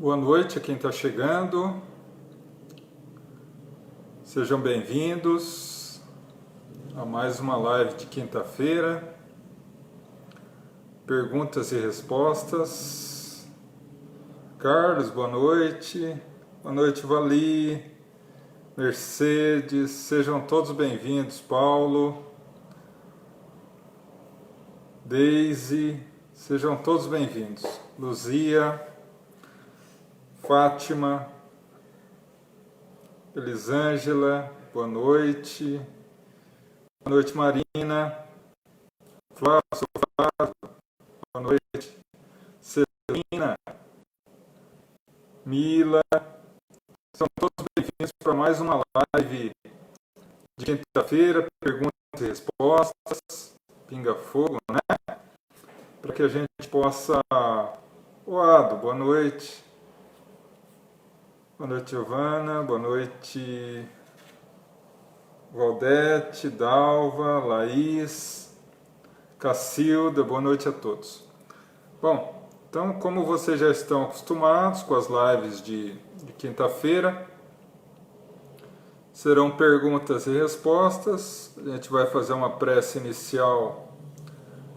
Boa noite a quem está chegando, sejam bem-vindos a mais uma live de quinta-feira, perguntas e respostas. Carlos, boa noite Vali, Mercedes, sejam todos bem-vindos, Paulo, Deise, sejam todos bem-vindos, Luzia, Fátima, Elisângela, boa noite Marina, Flávio, boa noite, Celina, Mila, são todos bem-vindos para mais uma live de quinta-feira, perguntas e respostas, pinga-fogo, né? Para que a gente possa... Ado, boa noite. Boa noite, Giovana. Boa noite, Valdete, Dalva, Laís, Cacilda. Boa noite a todos. Bom, então, como vocês já estão acostumados com as lives de quinta-feira, serão perguntas e respostas. A gente vai fazer uma prece inicial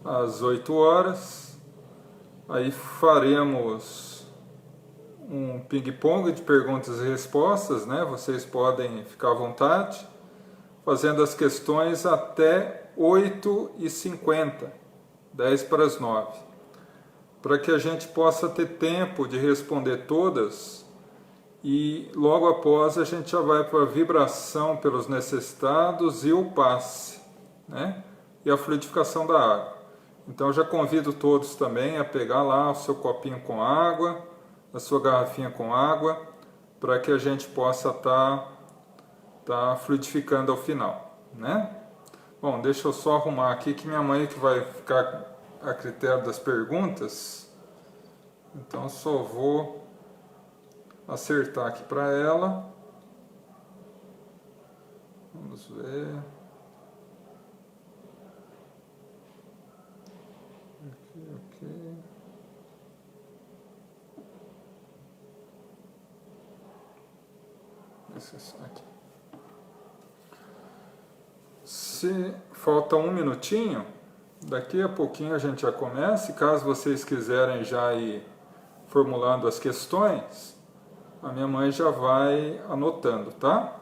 às 8 horas. Aí faremos um ping-pong de perguntas e respostas, né? Vocês podem ficar à vontade, fazendo as questões até 8h50, 10 para as 9, para que a gente possa ter tempo de responder todas e logo após a gente já vai para a vibração pelos necessitados e o passe, né? E a fluidificação da água. Então já convido todos também a pegar lá o seu copinho com água, a sua garrafinha com água, para que a gente possa tá fluidificando ao final, né? Bom, deixa eu só arrumar aqui que minha mãe que vai ficar a critério das perguntas, então só vou acertar aqui para ela. Vamos ver. Aqui. Aqui. Se falta um minutinho, daqui a pouquinho a gente já começa. E caso vocês quiserem já ir formulando as questões, a minha mãe já vai anotando, tá?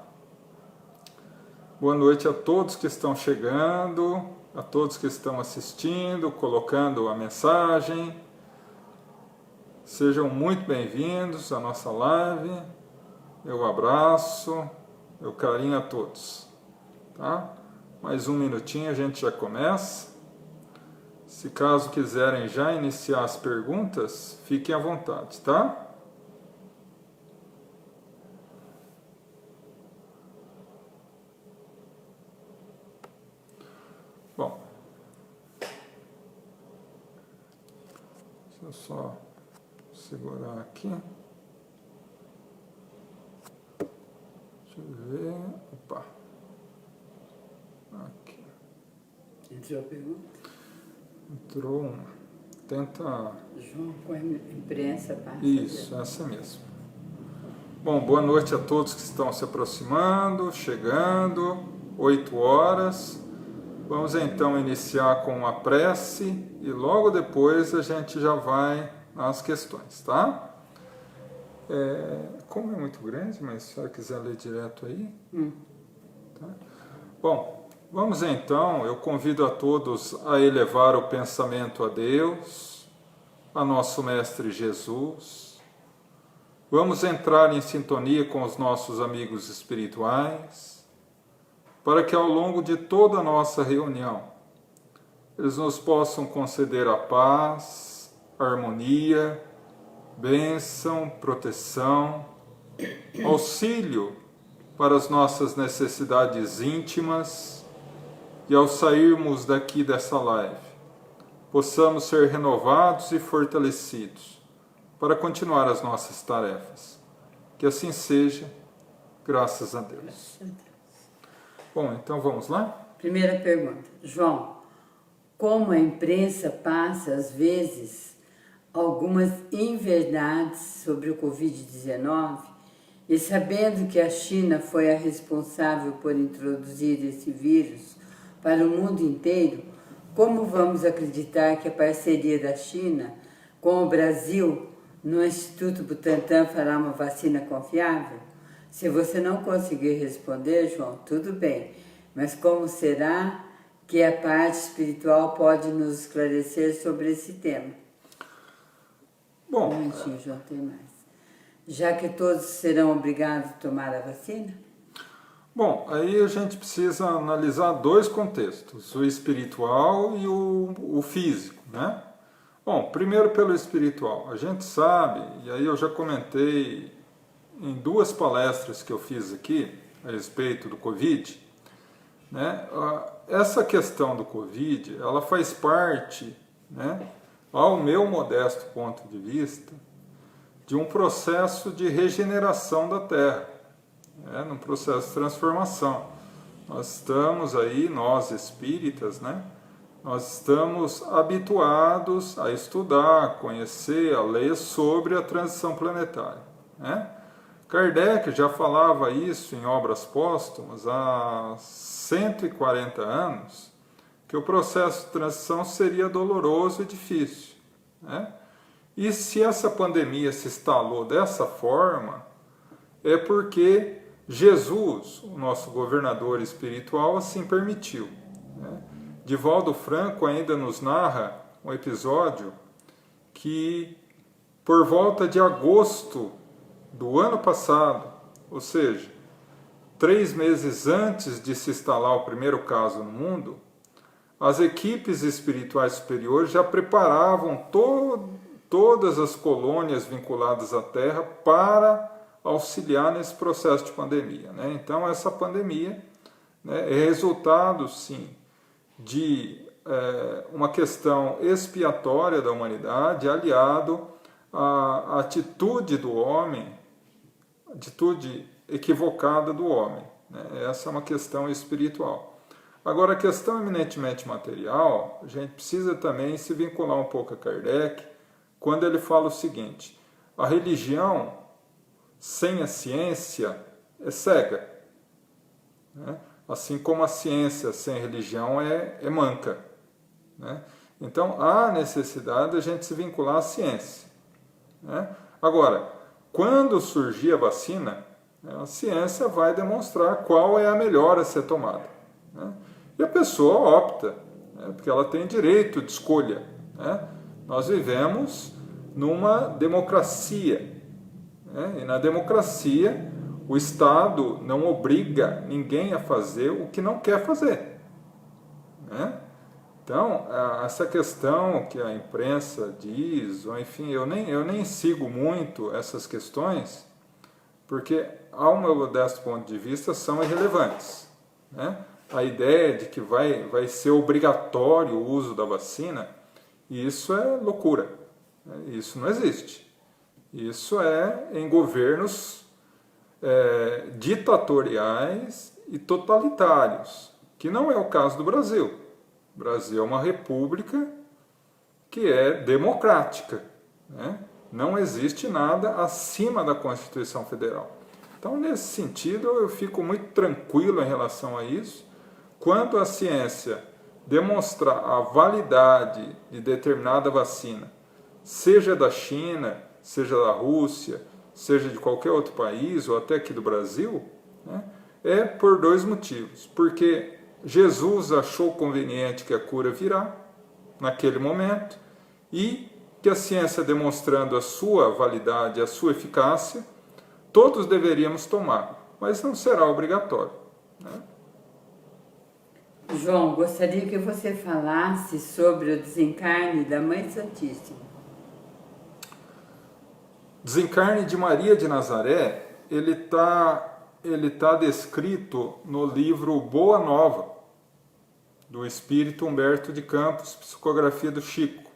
Boa noite a todos que estão chegando, a todos que estão assistindo, colocando a mensagem. Sejam muito bem-vindos à nossa live. Meu abraço, meu carinho a todos, tá? Mais um minutinho a gente já começa. Se caso quiserem já iniciar as perguntas, fiquem à vontade, tá? Bom, deixa eu só segurar aqui. Deixa eu ver. Opa. Aqui. Entrou a pergunta? Entrou uma. Tenta. João, com a imprensa passa. Isso, essa mesmo. Bom, boa noite a todos que estão se aproximando, chegando. 8 horas. Vamos então iniciar com a prece e logo depois a gente já vai nas questões, tá? Como é muito grande, mas se você quiser ler direto aí. Tá? Bom, vamos então, eu convido a todos a elevar o pensamento a Deus, a nosso Mestre Jesus. Vamos entrar em sintonia com os nossos amigos espirituais, para que ao longo de toda a nossa reunião, eles nos possam conceder a paz, a harmonia, bênção, proteção, auxílio para as nossas necessidades íntimas e ao sairmos daqui dessa live, possamos ser renovados e fortalecidos para continuar as nossas tarefas. Que assim seja, graças a Deus. Bom, então vamos lá? Primeira pergunta. João, como a imprensa passa, às vezes, algumas inverdades sobre o Covid-19 e sabendo que a China foi a responsável por introduzir esse vírus para o mundo inteiro, como vamos acreditar que a parceria da China com o Brasil no Instituto Butantan fará uma vacina confiável? Se você não conseguir responder, João, tudo bem, mas como será que a parte espiritual pode nos esclarecer sobre esse tema? Bom, Um momentinho, João, tem mais. Já que todos serão obrigados a tomar a vacina? bom, aí a gente precisa analisar dois contextos, o espiritual e o físico, né? Bom, primeiro pelo espiritual. A gente sabe, e aí eu já comentei em duas palestras que eu fiz aqui a respeito do Covid, né? Essa questão do Covid, ela faz parte, né, ao meu modesto ponto de vista, de um processo de regeneração da Terra, né, num processo de transformação. Nós estamos aí, nós espíritas, né, nós estamos habituados a estudar, a conhecer, a ler sobre a transição planetária, né? Kardec já falava isso em obras póstumas há 140 anos, que o processo de transição seria doloroso e difícil, né? E se essa pandemia se instalou dessa forma, é porque Jesus, o nosso governador espiritual, assim permitiu, né? Divaldo Franco ainda nos narra um episódio que, por volta de agosto do ano passado, ou seja, 3 meses antes de se instalar o primeiro caso no mundo, as equipes espirituais superiores já preparavam todas as colônias vinculadas à Terra para auxiliar nesse processo de pandemia, né? Então essa pandemia, né, é resultado, sim, de uma questão expiatória da humanidade, aliado à atitude do homem, atitude equivocada do homem, né? Essa é uma questão espiritual. Agora, a questão eminentemente material, a gente precisa também se vincular um pouco a Kardec, quando ele fala o seguinte: a religião sem a ciência é cega, né? Assim como a ciência sem religião é manca, né? Então, há necessidade de a gente se vincular à ciência, né? Agora, quando surgir a vacina, a ciência vai demonstrar qual é a melhor a ser tomada, né? E a pessoa opta, né, porque ela tem direito de escolha, né? Nós vivemos numa democracia, né? E na democracia o Estado não obriga ninguém a fazer o que não quer fazer, né? Então, essa questão que a imprensa diz, ou enfim, eu nem sigo muito essas questões, porque, ao meu modesto ponto de vista, são irrelevantes, né? A ideia de que vai ser obrigatório o uso da vacina, isso é loucura, né? Isso não existe. Isso é em governos ditatoriais e totalitários, que não é o caso do Brasil. O Brasil é uma república que é democrática, né? Não existe nada acima da Constituição Federal. Então, nesse sentido, eu fico muito tranquilo em relação a isso. Quando a ciência demonstrar a validade de determinada vacina, seja da China, seja da Rússia, seja de qualquer outro país, ou até aqui do Brasil, né, é por dois motivos. Porque Jesus achou conveniente que a cura virá naquele momento, e que a ciência demonstrando a sua validade, a sua eficácia, todos deveríamos tomar, mas não será obrigatório, né? João, gostaria que você falasse sobre o desencarne da Mãe Santíssima. Desencarne de Maria de Nazaré, ele tá descrito no livro Boa Nova, do Espírito Humberto de Campos, Psicografia do Chico,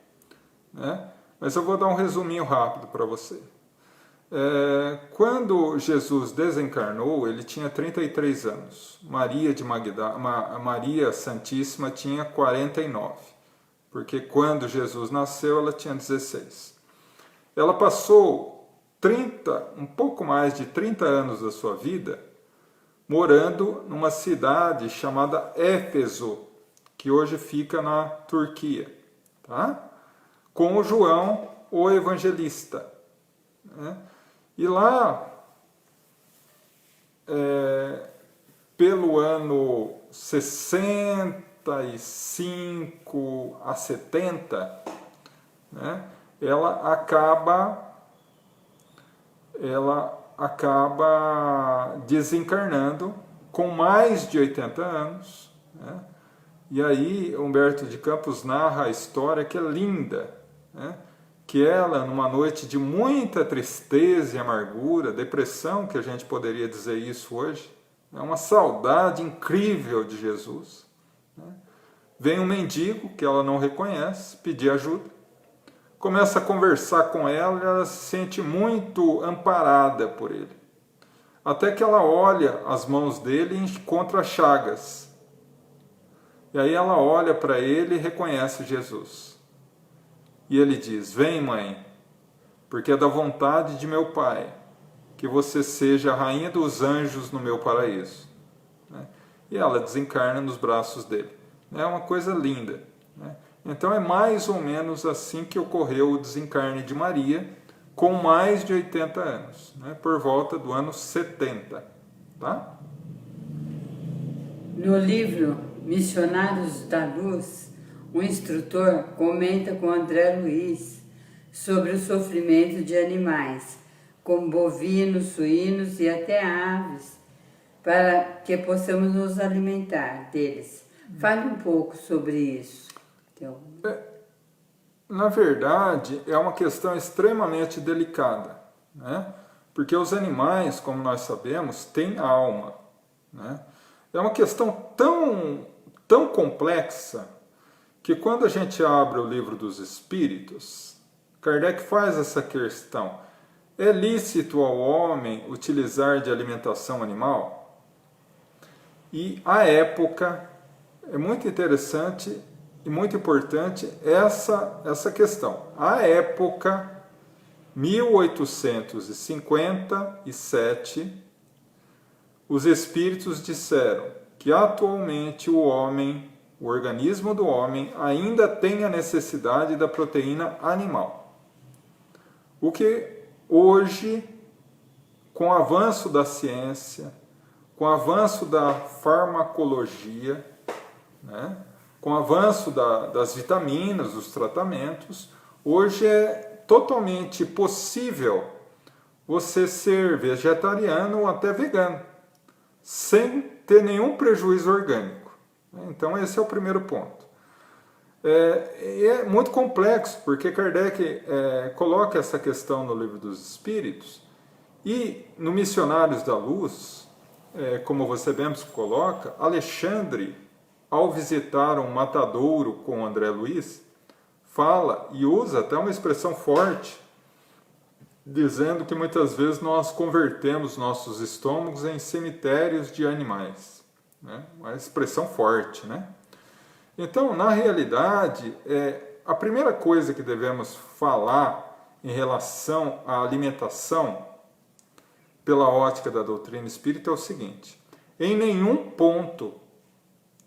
né? Mas eu vou dar um resuminho rápido para você. Quando Jesus desencarnou, ele tinha 33 anos. Maria Santíssima tinha 49, porque quando Jesus nasceu ela tinha 16. ela passou um pouco mais de 30 anos da sua vida morando numa cidade chamada Éfeso, que hoje fica na Turquia, tá? Com o João, o Evangelista, né? E lá, pelo ano 65 a 70, né, ela acaba desencarnando com mais de 80 anos, né? E aí Humberto de Campos narra a história, que é linda, né? Que ela, numa noite de muita tristeza e amargura, depressão, que a gente poderia dizer isso hoje, é uma saudade incrível de Jesus, né? Vem um mendigo que ela não reconhece, pedir ajuda, começa a conversar com ela e ela se sente muito amparada por ele. Até que ela olha as mãos dele e encontra chagas. E aí ela olha para ele e reconhece Jesus. E ele diz: vem, mãe, porque é da vontade de meu Pai que você seja a rainha dos anjos no meu paraíso. E ela desencarna nos braços dele. É uma coisa linda, né? Então é mais ou menos assim que ocorreu o desencarne de Maria, com mais de 80 anos, né? Por volta do ano 70. Tá? No livro Missionários da Luz, o instrutor comenta com André Luiz sobre o sofrimento de animais, como bovinos, suínos e até aves, para que possamos nos alimentar deles. Fale um pouco sobre isso. Então... Na verdade, é uma questão extremamente delicada, né? Porque os animais, como nós sabemos, têm alma, né? É uma questão tão complexa que quando a gente abre o Livro dos Espíritos, Kardec faz essa questão: é lícito ao homem utilizar de alimentação animal? E a época, é muito interessante e muito importante essa questão. A época, 1857, os espíritos disseram que atualmente o organismo do homem ainda tem a necessidade da proteína animal. O que hoje, com o avanço da ciência, com o avanço da farmacologia, né, com o avanço das vitaminas, dos tratamentos, hoje é totalmente possível você ser vegetariano ou até vegano, sem ter nenhum prejuízo orgânico. Então esse é o primeiro ponto. É muito complexo, porque Kardec coloca essa questão no Livro dos Espíritos, e no Missionários da Luz, como você bem coloca, Alexandre, ao visitar um matadouro com André Luiz, fala e usa até uma expressão forte, dizendo que muitas vezes nós convertemos nossos estômagos em cemitérios de animais, né? Uma expressão forte, né? Então, na realidade, a primeira coisa que devemos falar em relação à alimentação, pela ótica da doutrina espírita, é o seguinte: em nenhum ponto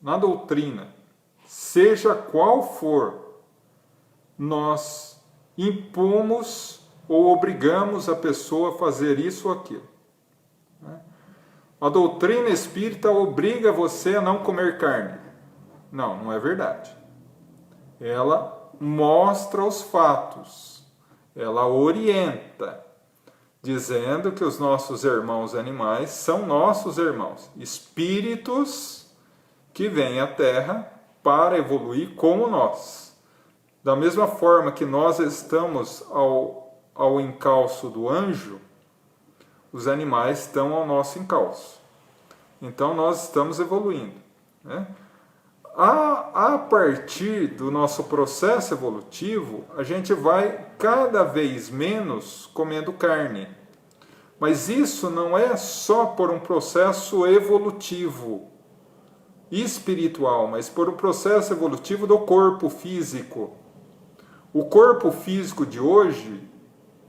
na doutrina, seja qual for, nós impomos ou obrigamos a pessoa a fazer isso ou aquilo. A doutrina espírita obriga você a não comer carne. Não, não é verdade. Ela mostra os fatos, ela orienta, dizendo que os nossos irmãos animais são nossos irmãos, espíritos que vêm à Terra para evoluir como nós. Da mesma forma que nós estamos ao encalço do anjo, os animais estão ao nosso encalço. Então nós estamos evoluindo, né? A partir do nosso processo evolutivo, a gente vai cada vez menos comendo carne. Mas isso não é só por um processo evolutivo espiritual, mas por um processo evolutivo do corpo físico. O corpo físico de hoje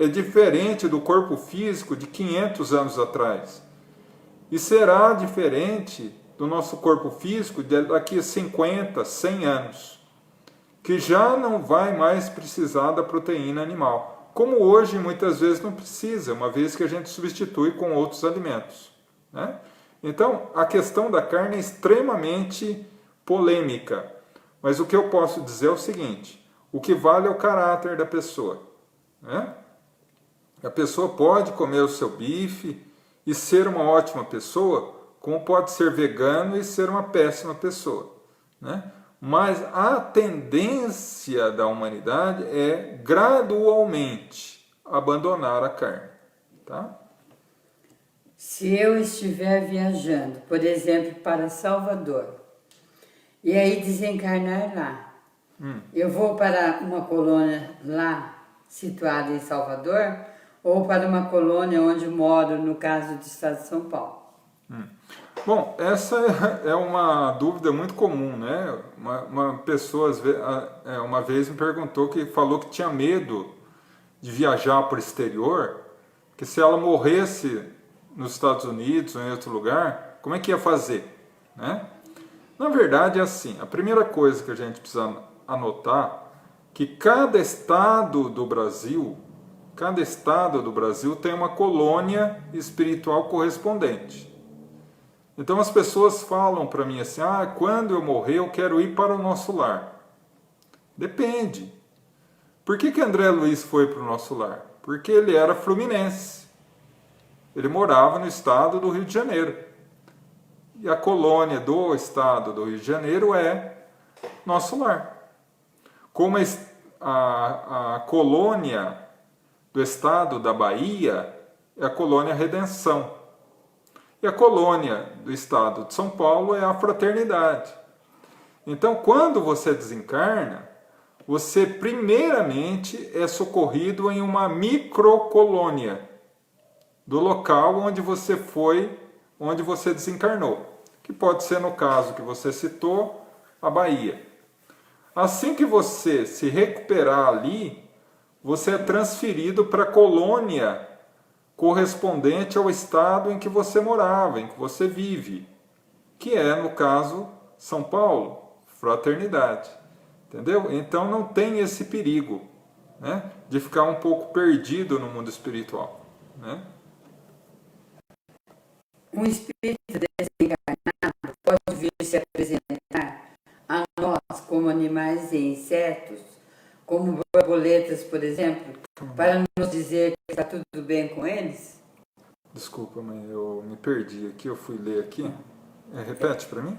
é diferente do corpo físico de 500 anos atrás. E será diferente do nosso corpo físico daqui a 50, 100 anos, que já não vai mais precisar da proteína animal, como hoje muitas vezes não precisa, uma vez que a gente substitui com outros alimentos, né? Então, a questão da carne é extremamente polêmica, mas o que eu posso dizer é o seguinte: o que vale é o caráter da pessoa, né? A pessoa pode comer o seu bife e ser uma ótima pessoa, como pode ser vegano e ser uma péssima pessoa, né? Mas a tendência da humanidade é gradualmente abandonar a carne, tá? Se eu estiver viajando, por exemplo, para Salvador, e aí desencarnar lá, eu vou para uma colônia lá, situada em Salvador, ou para uma colônia onde moro, no caso do estado de São Paulo? Bom, essa é uma dúvida muito comum, né? Uma pessoa uma vez me perguntou, que falou que tinha medo de viajar para o exterior, que se ela morresse nos Estados Unidos ou em outro lugar, como é que ia fazer, né? Na verdade é assim: a primeira coisa que a gente precisa anotar, que cada estado do Brasil tem uma colônia espiritual correspondente. Então as pessoas falam para mim assim: quando eu morrer eu quero ir para o nosso lar. Depende. Por que André Luiz foi para o nosso lar? Porque ele era fluminense. Ele morava no estado do Rio de Janeiro. E a colônia do estado do Rio de Janeiro é nosso lar. Como a colônia do estado da Bahia é a colônia Redenção. E a colônia do estado de São Paulo é a Fraternidade. Então, quando você desencarna, você primeiramente é socorrido em uma microcolônia do local onde você foi, onde você desencarnou, que pode ser, no caso que você citou, a Bahia. Assim que você se recuperar ali, você é transferido para a colônia correspondente ao estado em que você morava, em que você vive, que é, no caso, São Paulo, Fraternidade. Entendeu? Então não tem esse perigo, né, de ficar um pouco perdido no mundo espiritual, né? Um espírito desencarnado pode vir se apresentar a nós como animais e insetos, como borboletas, por exemplo, para nos dizer que está tudo bem com eles? Desculpa, mãe, eu me perdi aqui, eu fui ler aqui. Repete para mim.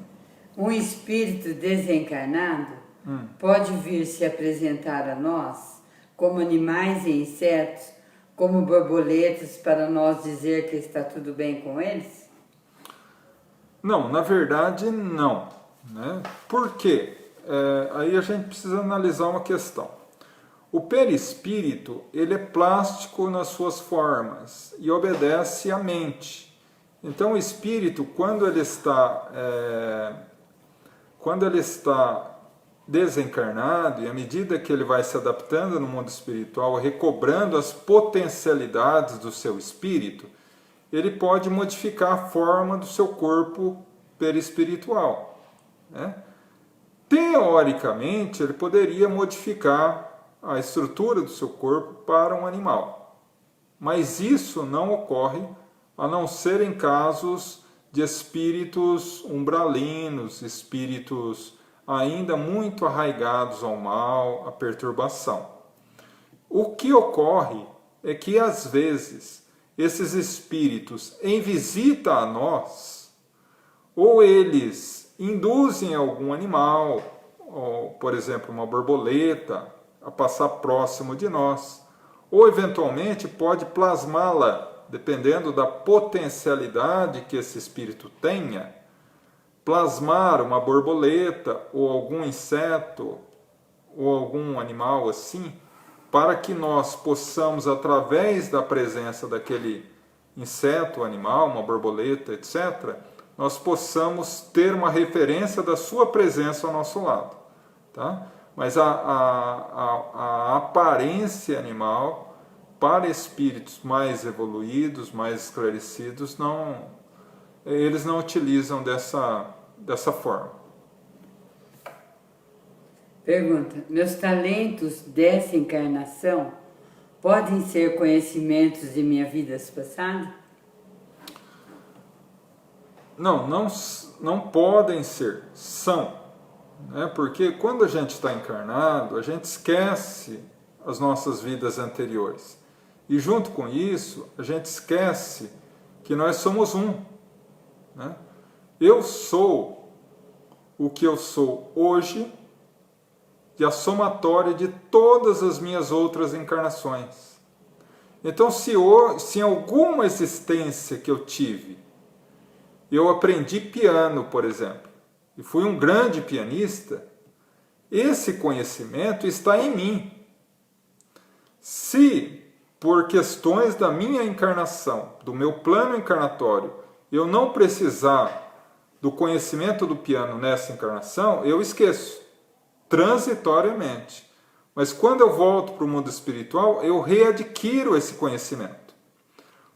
Um espírito desencarnado pode vir se apresentar a nós como animais e insetos, como borboletas, para nós dizer que está tudo bem com eles? Não, na verdade não, né? Por quê? Aí a gente precisa analisar uma questão. O perispírito, ele é plástico nas suas formas e obedece à mente. Então o espírito, quando ele está desencarnado, e à medida que ele vai se adaptando no mundo espiritual, recobrando as potencialidades do seu espírito, ele pode modificar a forma do seu corpo perispiritual, né? Teoricamente, ele poderia modificar a estrutura do seu corpo para um animal, mas isso não ocorre a não ser em casos de espíritos umbralinos, espíritos ainda muito arraigados ao mal, à perturbação. O que ocorre é que, às vezes, esses espíritos, em visita a nós, ou eles induzem algum animal, ou, por exemplo, uma borboleta, a passar próximo de nós, ou eventualmente pode plasmá-la, dependendo da potencialidade que esse espírito tenha, plasmar uma borboleta ou algum inseto ou algum animal assim, para que nós possamos, através da presença daquele inseto, animal, uma borboleta, etc., nós possamos ter uma referência da sua presença ao nosso lado, tá? Mas a aparência animal para espíritos mais evoluídos, mais esclarecidos, eles não utilizam dessa forma. Pergunta: meus talentos dessa encarnação podem ser conhecimentos de minha vida passada? Não podem ser, são. Né? Porque quando a gente está encarnado, a gente esquece as nossas vidas anteriores. E junto com isso, a gente esquece que nós somos um. Né? Eu sou o que eu sou hoje e a somatória de todas as minhas outras encarnações. Então, se em alguma existência que eu tive, eu aprendi piano, por exemplo, e fui um grande pianista, esse conhecimento está em mim. Se, por questões da minha encarnação, do meu plano encarnatório, eu não precisar do conhecimento do piano nessa encarnação, eu esqueço, transitoriamente. Mas quando eu volto para o mundo espiritual, eu readquiro esse conhecimento.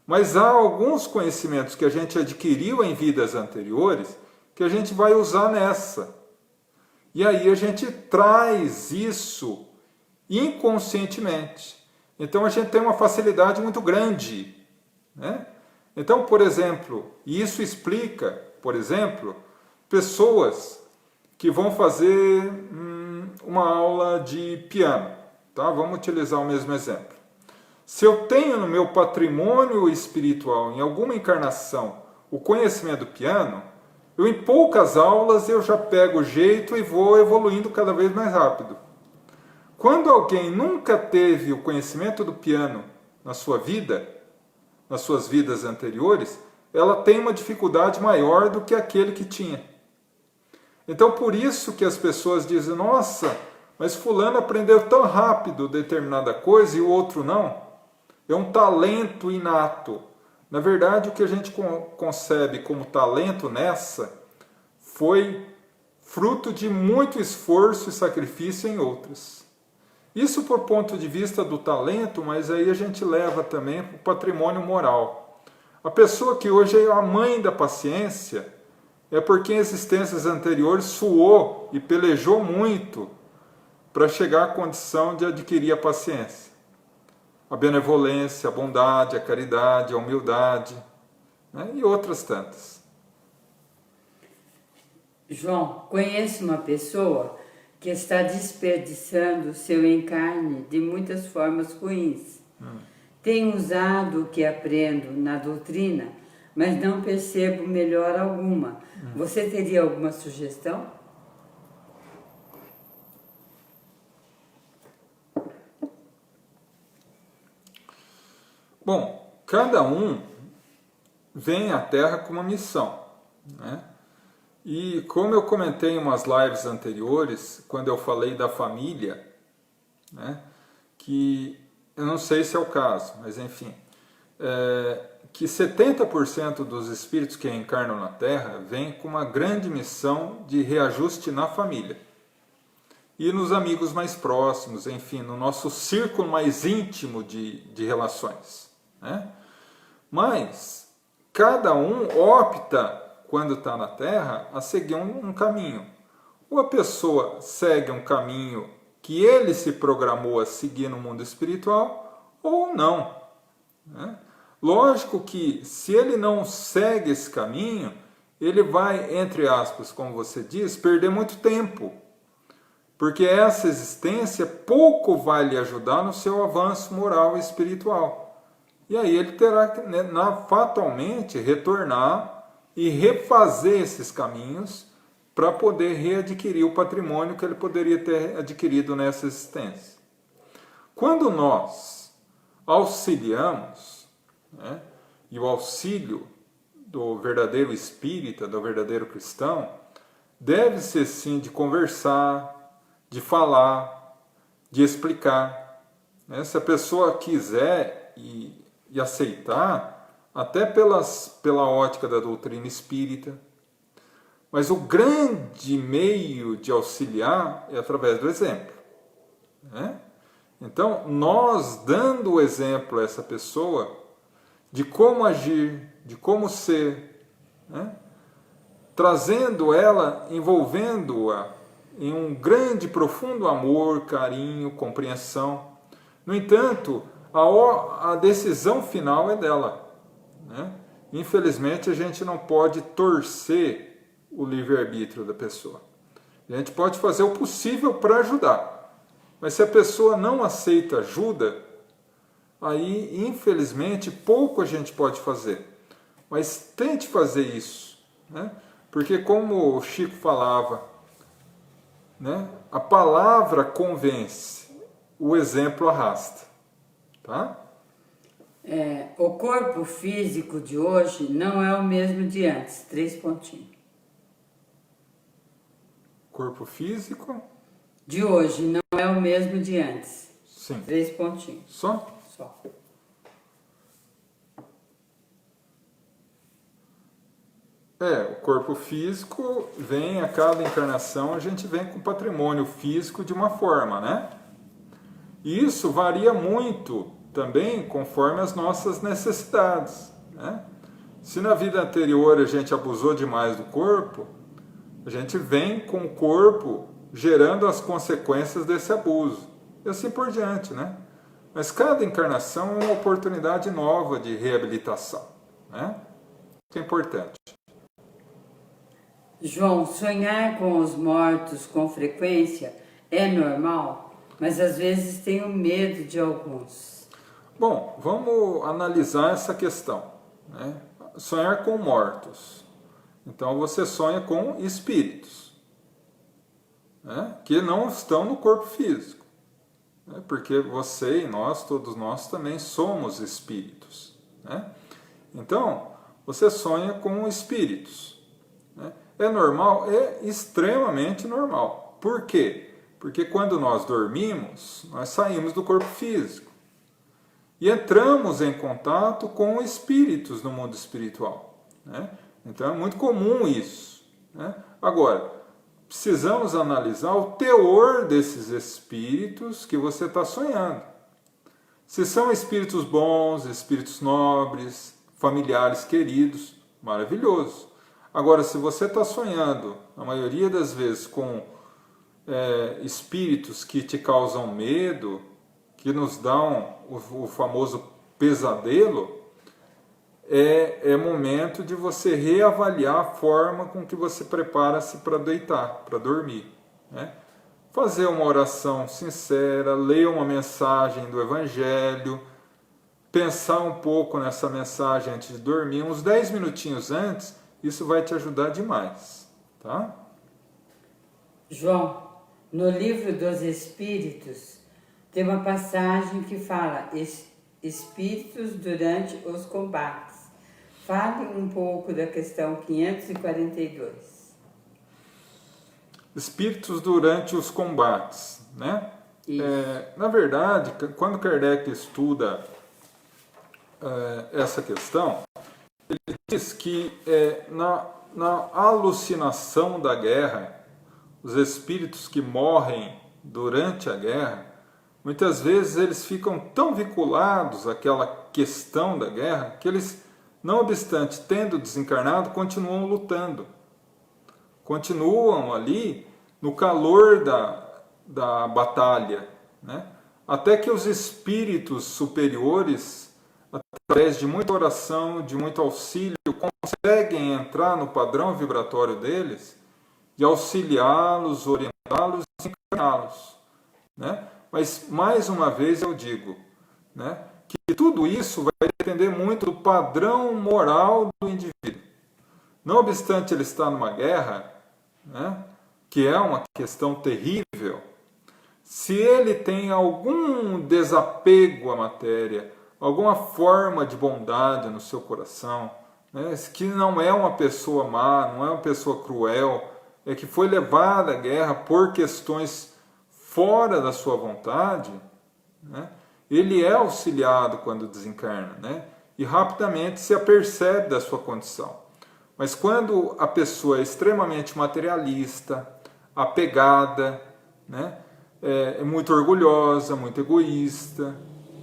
Mas há alguns conhecimentos que a gente adquiriu em vidas anteriores que a gente vai usar nessa. E aí a gente traz isso inconscientemente. Então a gente tem uma facilidade muito grande. Né? Então, por exemplo, isso explica, por exemplo, pessoas que vão fazer uma aula de piano. Tá? Vamos utilizar o mesmo exemplo. Se eu tenho no meu patrimônio espiritual, em alguma encarnação, o conhecimento do piano, em poucas aulas eu já pego o jeito e vou evoluindo cada vez mais rápido. Quando alguém nunca teve o conhecimento do piano na sua vida, nas suas vidas anteriores, ela tem uma dificuldade maior do que aquele que tinha. Então, por isso que as pessoas dizem, nossa, mas fulano aprendeu tão rápido determinada coisa e o outro não. É um talento inato. Na verdade, o que a gente concebe como talento nessa foi fruto de muito esforço e sacrifício em outras. Isso por ponto de vista do talento, mas aí a gente leva também para o patrimônio moral. A pessoa que hoje é a mãe da paciência é porque em existências anteriores suou e pelejou muito para chegar à condição de adquirir a paciência. A benevolência, a bondade, a caridade, a humildade, né? E outras tantas. João, conheço uma pessoa que está desperdiçando seu encarne de muitas formas ruins. Tenho usado o que aprendo na doutrina, mas não percebo melhora alguma. Você teria alguma sugestão? Bom, cada um vem à Terra com uma missão, né? E como eu comentei em umas lives anteriores, quando eu falei da família, né, que eu não sei se é o caso, mas enfim, que 70% dos espíritos que encarnam na Terra vêm com uma grande missão de reajuste na família. E nos amigos mais próximos, enfim, no nosso círculo mais íntimo de relações. Né? Mas cada um opta, quando está na Terra, a seguir um caminho. Ou a pessoa segue um caminho que ele se programou a seguir no mundo espiritual, ou não. Né? Lógico que se ele não segue esse caminho, ele vai, entre aspas, como você diz, perder muito tempo. Porque essa existência pouco vai lhe ajudar no seu avanço moral e espiritual. E aí ele terá que, né, fatalmente retornar e refazer esses caminhos para poder readquirir o patrimônio que ele poderia ter adquirido nessa existência. Quando nós auxiliamos, né, e o auxílio do verdadeiro espírita, do verdadeiro cristão, deve ser sim de conversar, de falar, de explicar. Né? Se a pessoa quiser e aceitar, até pela ótica da doutrina espírita. Mas o grande meio de auxiliar é através do exemplo. Né? Então, nós dando o exemplo a essa pessoa de como agir, de como ser, né? Trazendo ela, envolvendo-a em um grande, profundo amor, carinho, compreensão. No entanto, a decisão final é dela, né? Infelizmente, a gente não pode torcer o livre-arbítrio da pessoa. A gente pode fazer o possível para ajudar. Mas se a pessoa não aceita ajuda, aí, infelizmente, pouco a gente pode fazer. Mas tente fazer isso, né? Porque, como o Chico falava, né? A palavra convence, o exemplo arrasta. Tá? O corpo físico de hoje não é o mesmo de antes. 3 pontinhos. Corpo físico? De hoje não é o mesmo de antes. Sim. 3 pontinhos. Só? Só. O corpo físico vem a cada encarnação, a gente vem com patrimônio físico de uma forma, né? E isso varia muito também conforme as nossas necessidades, né? Se na vida anterior a gente abusou demais do corpo, a gente vem com o corpo gerando as consequências desse abuso. E assim por diante, né? Mas cada encarnação é uma oportunidade nova de reabilitação, né? Isso é importante. João, sonhar com os mortos com frequência é normal, mas às vezes tenho medo de alguns. Bom, vamos analisar essa questão, né? Sonhar com mortos. Então você sonha com espíritos, né? Que não estão no corpo físico, né? Porque você e nós, todos nós também somos espíritos, né? Então, você sonha com espíritos, né? É normal? É extremamente normal. Por quê? Porque quando nós dormimos, nós saímos do corpo físico e entramos em contato com espíritos no mundo espiritual, né? Então é muito comum isso, né? Agora, precisamos analisar o teor desses espíritos que você está sonhando. Se são espíritos bons, espíritos nobres, familiares queridos, maravilhoso. Agora, se você está sonhando, a maioria das vezes, com espíritos que te causam medo, que nos dão o famoso pesadelo, é momento de você reavaliar a forma com que você prepara-se para deitar, para dormir, né? Fazer uma oração sincera, ler uma mensagem do Evangelho, pensar um pouco nessa mensagem antes de dormir, uns 10 minutinhos antes, isso vai te ajudar demais, tá? João, no livro dos Espíritos, tem uma passagem que fala espíritos durante os combates. Fale um pouco da questão 542. Espíritos durante os combates, né? Na verdade, quando Kardec estuda essa questão, ele diz que na alucinação da guerra, os espíritos que morrem durante a guerra, muitas vezes eles ficam tão vinculados àquela questão da guerra que eles, não obstante tendo desencarnado, continuam lutando. Continuam ali no calor da batalha, né? Até que os espíritos superiores, através de muita oração, de muito auxílio, conseguem entrar no padrão vibratório deles e auxiliá-los, orientá-los e encaminhá-los, né? Mas, mais uma vez, eu digo, né, que tudo isso vai depender muito do padrão moral do indivíduo. Não obstante ele estar numa guerra, né, que é uma questão terrível, se ele tem algum desapego à matéria, alguma forma de bondade no seu coração, né, que não é uma pessoa má, não é uma pessoa cruel, é que foi levada à guerra por questões fora da sua vontade, né, ele é auxiliado quando desencarna, né, e rapidamente se apercebe da sua condição. Mas quando a pessoa é extremamente materialista, apegada, né, é muito orgulhosa, muito egoísta,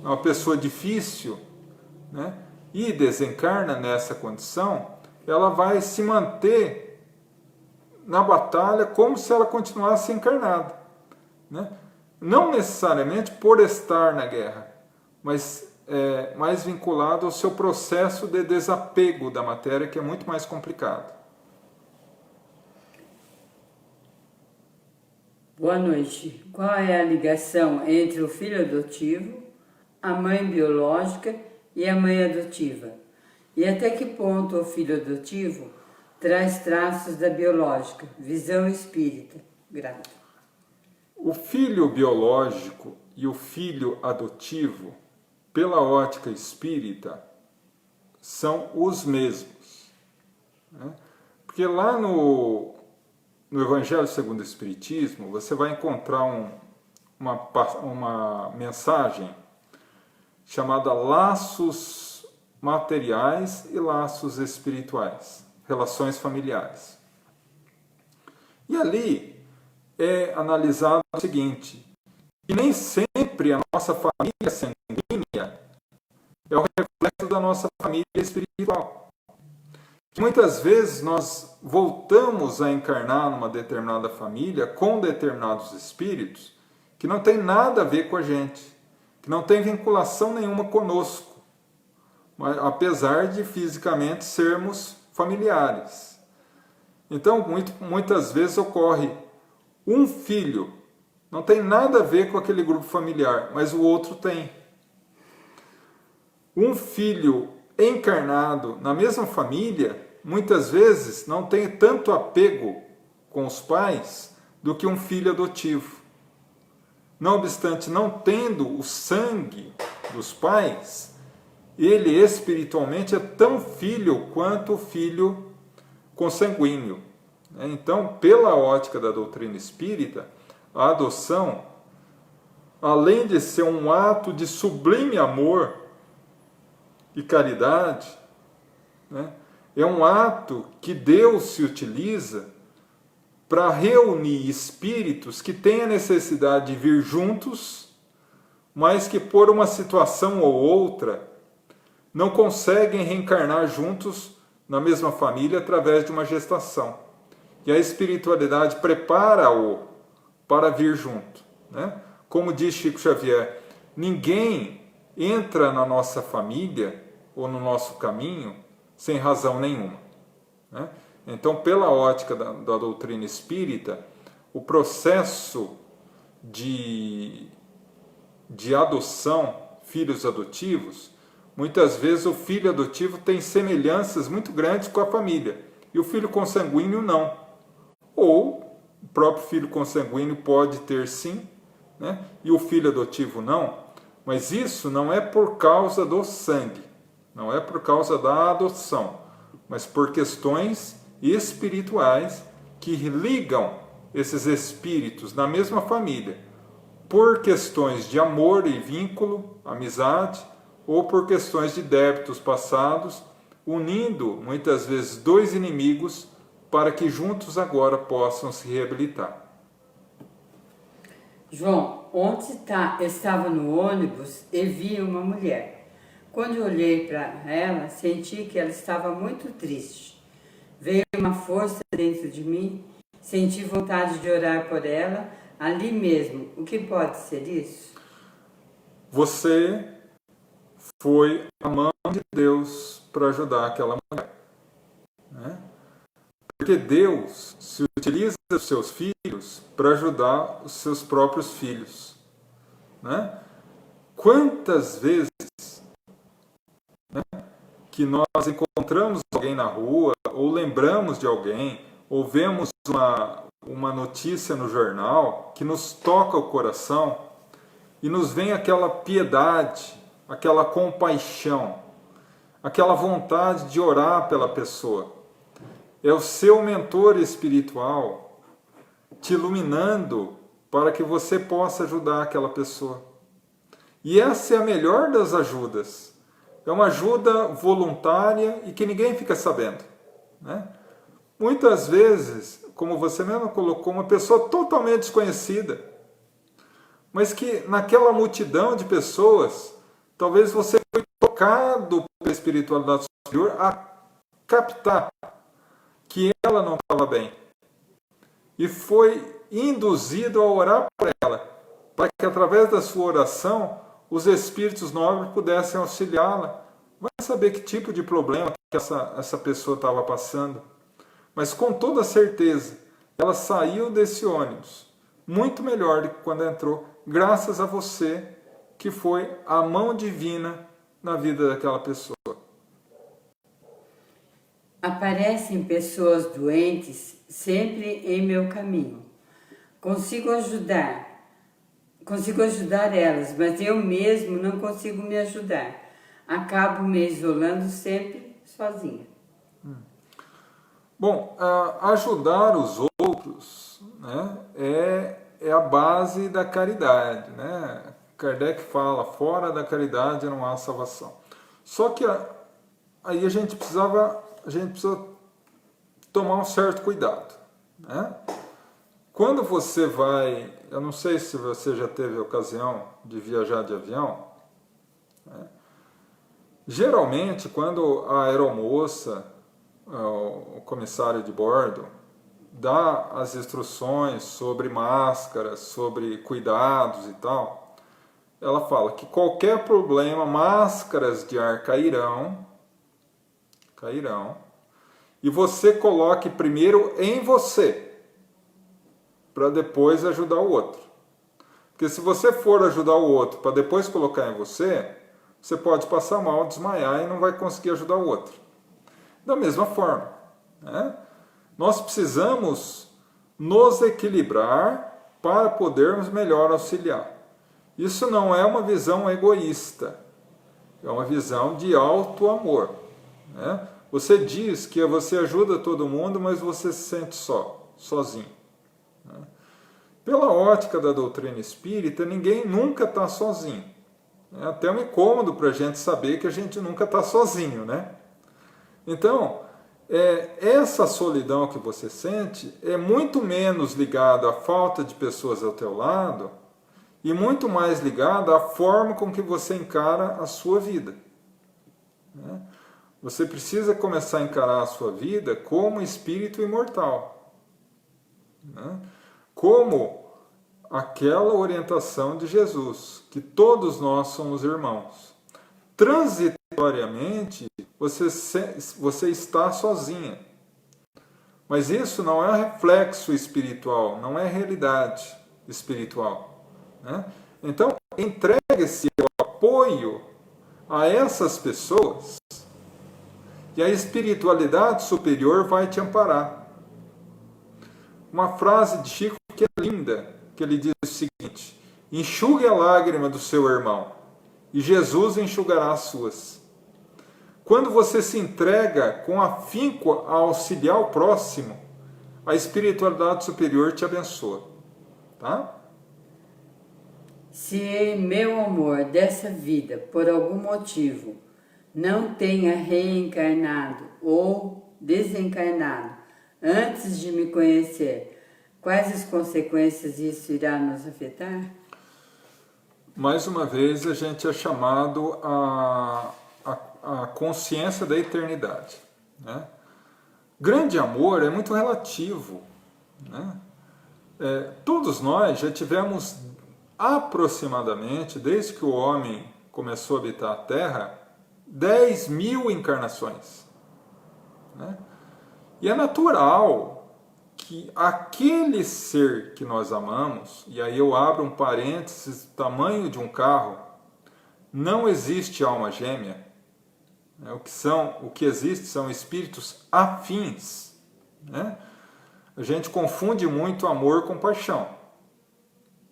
é uma pessoa difícil, né? E desencarna nessa condição, ela vai se manter na batalha como se ela continuasse encarnada, né? Não necessariamente por estar na guerra, mas mais vinculado ao seu processo de desapego da matéria, que é muito mais complicado. Boa noite. Qual é a ligação entre o filho adotivo, a mãe biológica e a mãe adotiva? E até que ponto o filho adotivo traz traços da biológica? Visão espírita. Grato. O filho biológico e o filho adotivo, pela ótica espírita, são os mesmos, né? Porque lá no Evangelho segundo o Espiritismo, você vai encontrar uma mensagem chamada laços materiais e laços espirituais, relações familiares. E ali é analisado o seguinte, que nem sempre a nossa família sanguínea é o reflexo da nossa família espiritual. Muitas vezes nós voltamos a encarnar numa determinada família com determinados espíritos que não tem nada a ver com a gente, que não tem vinculação nenhuma conosco, mas, apesar de fisicamente sermos familiares. Então, muitas vezes ocorre um filho, não tem nada a ver com aquele grupo familiar, mas o outro tem. Um filho encarnado na mesma família, muitas vezes não tem tanto apego com os pais do que um filho adotivo. Não obstante, não tendo o sangue dos pais, ele espiritualmente é tão filho quanto o filho consanguíneo. Então, pela ótica da doutrina espírita, a adoção, além de ser um ato de sublime amor e caridade, né, é um ato que Deus se utiliza para reunir espíritos que têm a necessidade de vir juntos, mas que por uma situação ou outra não conseguem reencarnar juntos na mesma família através de uma gestação. E a espiritualidade prepara-o para vir junto, né? Como diz Chico Xavier, ninguém entra na nossa família ou no nosso caminho sem razão nenhuma, né? Então, pela ótica da doutrina espírita, o processo de adoção, filhos adotivos, muitas vezes o filho adotivo tem semelhanças muito grandes com a família, e o filho consanguíneo não. Ou o próprio filho consanguíneo pode ter sim, né? E o filho adotivo não, mas isso não é por causa do sangue, não é por causa da adoção, mas por questões espirituais que ligam esses espíritos na mesma família, por questões de amor e vínculo, amizade, ou por questões de débitos passados, unindo muitas vezes dois inimigos para que juntos agora possam se reabilitar. João, ontem estava no ônibus e vi uma mulher. Quando eu olhei para ela, senti que ela estava muito triste. Veio uma força dentro de mim, senti vontade de orar por ela, ali mesmo. O que pode ser isso? Você foi a mão de Deus para ajudar aquela mulher, né? Porque Deus se utiliza dos seus filhos para ajudar os seus próprios filhos, né? Quantas vezes, né, que nós encontramos alguém na rua, ou lembramos de alguém, ou vemos uma notícia no jornal que nos toca o coração e nos vem aquela piedade, aquela compaixão, aquela vontade de orar pela pessoa. É o seu mentor espiritual te iluminando para que você possa ajudar aquela pessoa. E essa é a melhor das ajudas. É uma ajuda voluntária e que ninguém fica sabendo, né? Muitas vezes, como você mesmo colocou, uma pessoa totalmente desconhecida, mas que naquela multidão de pessoas, talvez você foi tocado pela espiritualidade superior a captar que ela não estava bem. E foi induzido a orar por ela, para que através da sua oração, os espíritos nobres pudessem auxiliá-la. Vai saber que tipo de problema que essa pessoa estava passando. Mas com toda certeza, ela saiu desse ônibus muito melhor do que quando entrou, graças a você, que foi a mão divina na vida daquela pessoa. Aparecem pessoas doentes sempre em meu caminho. Consigo ajudar elas, mas eu mesmo não consigo me ajudar. Acabo me isolando sempre sozinha. Bom, ajudar os outros, né, é a base da caridade, né? Kardec fala, fora da caridade não há salvação. Só que aí a gente precisa tomar um certo cuidado, né? Quando você vai, eu não sei se você já teve a ocasião de viajar de avião, né? Geralmente quando a aeromoça, o comissário de bordo, dá as instruções sobre máscaras, sobre cuidados e tal, ela fala que qualquer problema, máscaras de ar cairão, e você coloque primeiro em você, para depois ajudar o outro. Porque se você for ajudar o outro para depois colocar em você, você pode passar mal, desmaiar e não vai conseguir ajudar o outro. Da mesma forma, né? Nós precisamos nos equilibrar para podermos melhor auxiliar. Isso não é uma visão egoísta, é uma visão de alto amor, né? Você diz que você ajuda todo mundo, mas você se sente sozinho, né? Pela ótica da doutrina espírita, ninguém nunca está sozinho. É até um incômodo para a gente saber que a gente nunca está sozinho, né? Então, essa solidão que você sente é muito menos ligada à falta de pessoas ao teu lado e muito mais ligada à forma com que você encara a sua vida, né? Você precisa começar a encarar a sua vida como espírito imortal, né? Como aquela orientação de Jesus, que todos nós somos irmãos. Transitoriamente, você está sozinha. Mas isso não é um reflexo espiritual, não é realidade espiritual, né? Então, entregue-se ao apoio a essas pessoas e a espiritualidade superior vai te amparar. Uma frase de Chico que é linda, que ele diz o seguinte: enxugue a lágrima do seu irmão e Jesus enxugará as suas. Quando você se entrega com afinco a auxiliar o próximo, a espiritualidade superior te abençoa, tá? Se meu amor dessa vida, por algum motivo, não tenha reencarnado ou desencarnado antes de me conhecer, quais as consequências isso irá nos afetar? Mais uma vez, a gente é chamado a consciência da eternidade, né? Grande amor é muito relativo, né? Todos nós já tivemos aproximadamente, desde que o homem começou a habitar a Terra, 10.000 encarnações, né? E é natural que aquele ser que nós amamos, e aí eu abro um parênteses, tamanho de um carro, não existe alma gêmea, né? O que existe são espíritos afins, né? A gente confunde muito amor com paixão,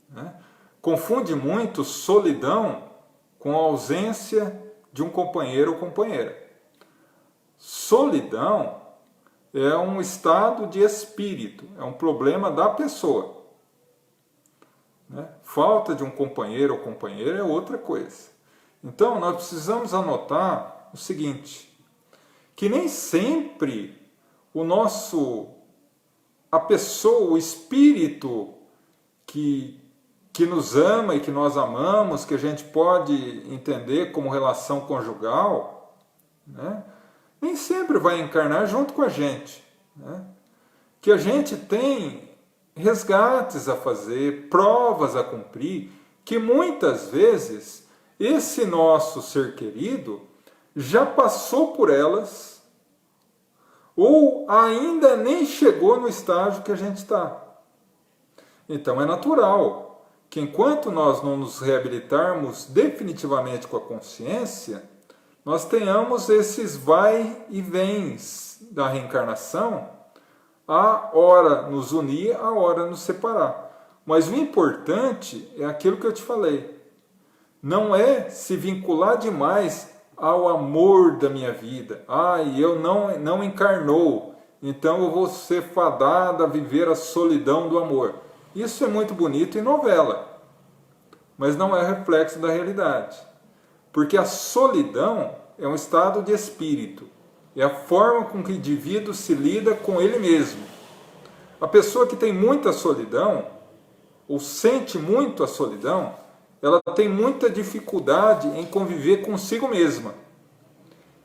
né? Confunde muito solidão com a ausência de um companheiro ou companheira. Solidão é um estado de espírito, é um problema da pessoa, né? Falta de um companheiro ou companheira é outra coisa. Então, nós precisamos anotar o seguinte, que nem sempre a pessoa, o espírito que que nos ama e que nós amamos, que a gente pode entender como relação conjugal, né? Nem sempre vai encarnar junto com a gente, né? Que a gente tem resgates a fazer, provas a cumprir, que muitas vezes esse nosso ser querido já passou por elas ou ainda nem chegou no estágio que a gente está. Então é natural que enquanto nós não nos reabilitarmos definitivamente com a consciência, nós tenhamos esses vai e vens da reencarnação, a hora nos unir, a hora nos separar. Mas o importante é aquilo que eu te falei. Não é se vincular demais ao amor da minha vida. Eu não encarnou, então eu vou ser fadada a viver a solidão do amor. Isso é muito bonito em novela, mas não é reflexo da realidade. Porque a solidão é um estado de espírito. É a forma com que o indivíduo se lida com ele mesmo. A pessoa que tem muita solidão, ou sente muito a solidão, ela tem muita dificuldade em conviver consigo mesma.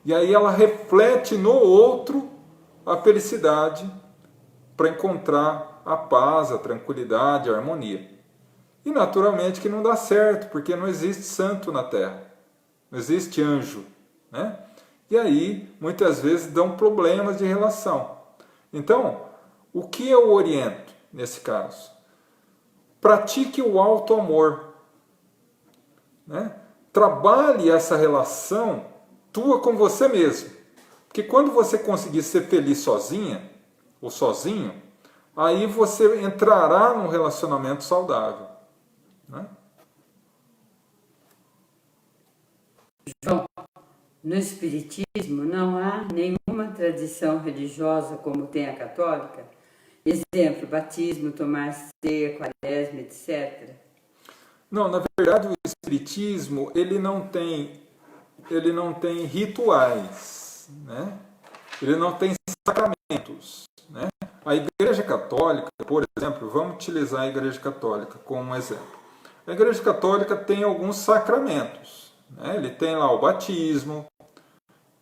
E aí ela reflete no outro a felicidade para encontrar a paz, a tranquilidade, a harmonia. E naturalmente que não dá certo, porque não existe santo na Terra. Não existe anjo, né? E aí, muitas vezes, dão problemas de relação. Então, o que eu oriento nesse caso? Pratique o auto-amor, né? Trabalhe essa relação tua com você mesmo. Porque quando você conseguir ser feliz sozinha, ou sozinho, aí você entrará num relacionamento saudável, né? João, no Espiritismo não há nenhuma tradição religiosa como tem a católica? Exemplo, batismo, tomar ceia, quaresma, etc. Não, na verdade o Espiritismo ele não tem rituais, né? Ele não tem sacramentos, né? A Igreja Católica, por exemplo, vamos utilizar a Igreja Católica como um exemplo. A Igreja Católica tem alguns sacramentos, né? Ele tem lá o batismo,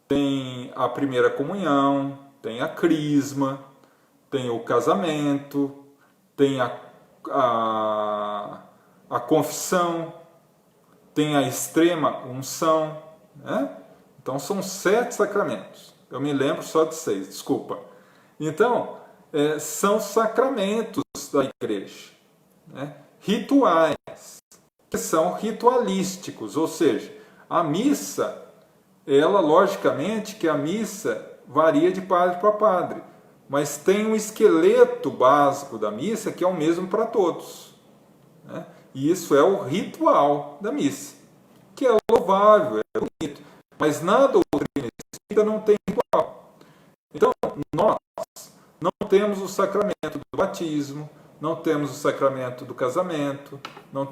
tem a primeira comunhão, tem a crisma, tem o casamento, tem a confissão, tem a extrema unção, né? Então são 7 sacramentos. Eu me lembro só de 6, desculpa. Então, são sacramentos da igreja, né? Rituais, que são ritualísticos, ou seja, a missa, ela logicamente que a missa varia de padre para padre, mas tem um esqueleto básico da missa que é o mesmo para todos, né? E isso é o ritual da missa, que é louvável, é bonito, mas na doutrina espírita não tem ritual. Então, nós não temos o sacramento do batismo, não temos o sacramento do casamento, não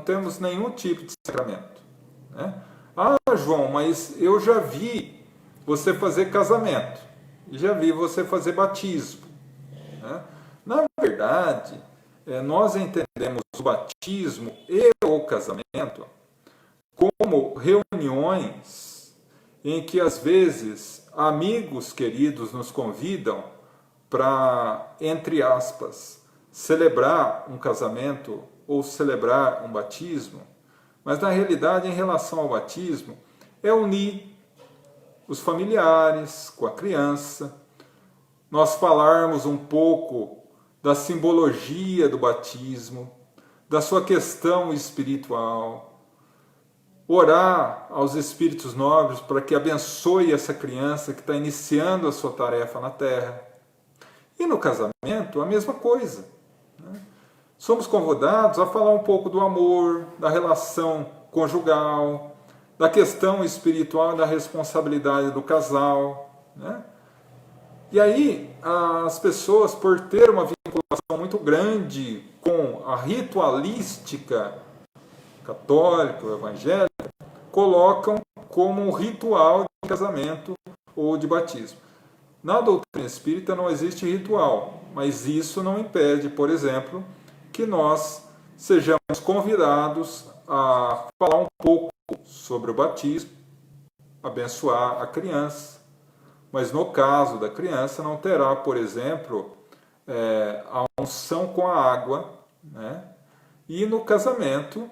temos nenhum tipo de sacramento, né? João, mas eu já vi você fazer casamento, e já vi você fazer batismo, né? Na verdade, nós entendemos o batismo e o casamento como reuniões em que às vezes amigos queridos nos convidam para, entre aspas, celebrar um casamento ou celebrar um batismo, mas na realidade, em relação ao batismo, é unir os familiares com a criança, nós falarmos um pouco da simbologia do batismo, da sua questão espiritual, orar aos espíritos nobres para que abençoe essa criança que está iniciando a sua tarefa na Terra. E no casamento, a mesma coisa, né? Somos convidados a falar um pouco do amor, da relação conjugal, da questão espiritual, da responsabilidade do casal, né? E aí, as pessoas, por ter uma vinculação muito grande com a ritualística católica, evangélica, colocam como um ritual de casamento ou de batismo. Na doutrina espírita não existe ritual, mas isso não impede, por exemplo, que nós sejamos convidados a falar um pouco sobre o batismo, abençoar a criança, mas no caso da criança não terá, por exemplo, a unção com a água, né? E no casamento,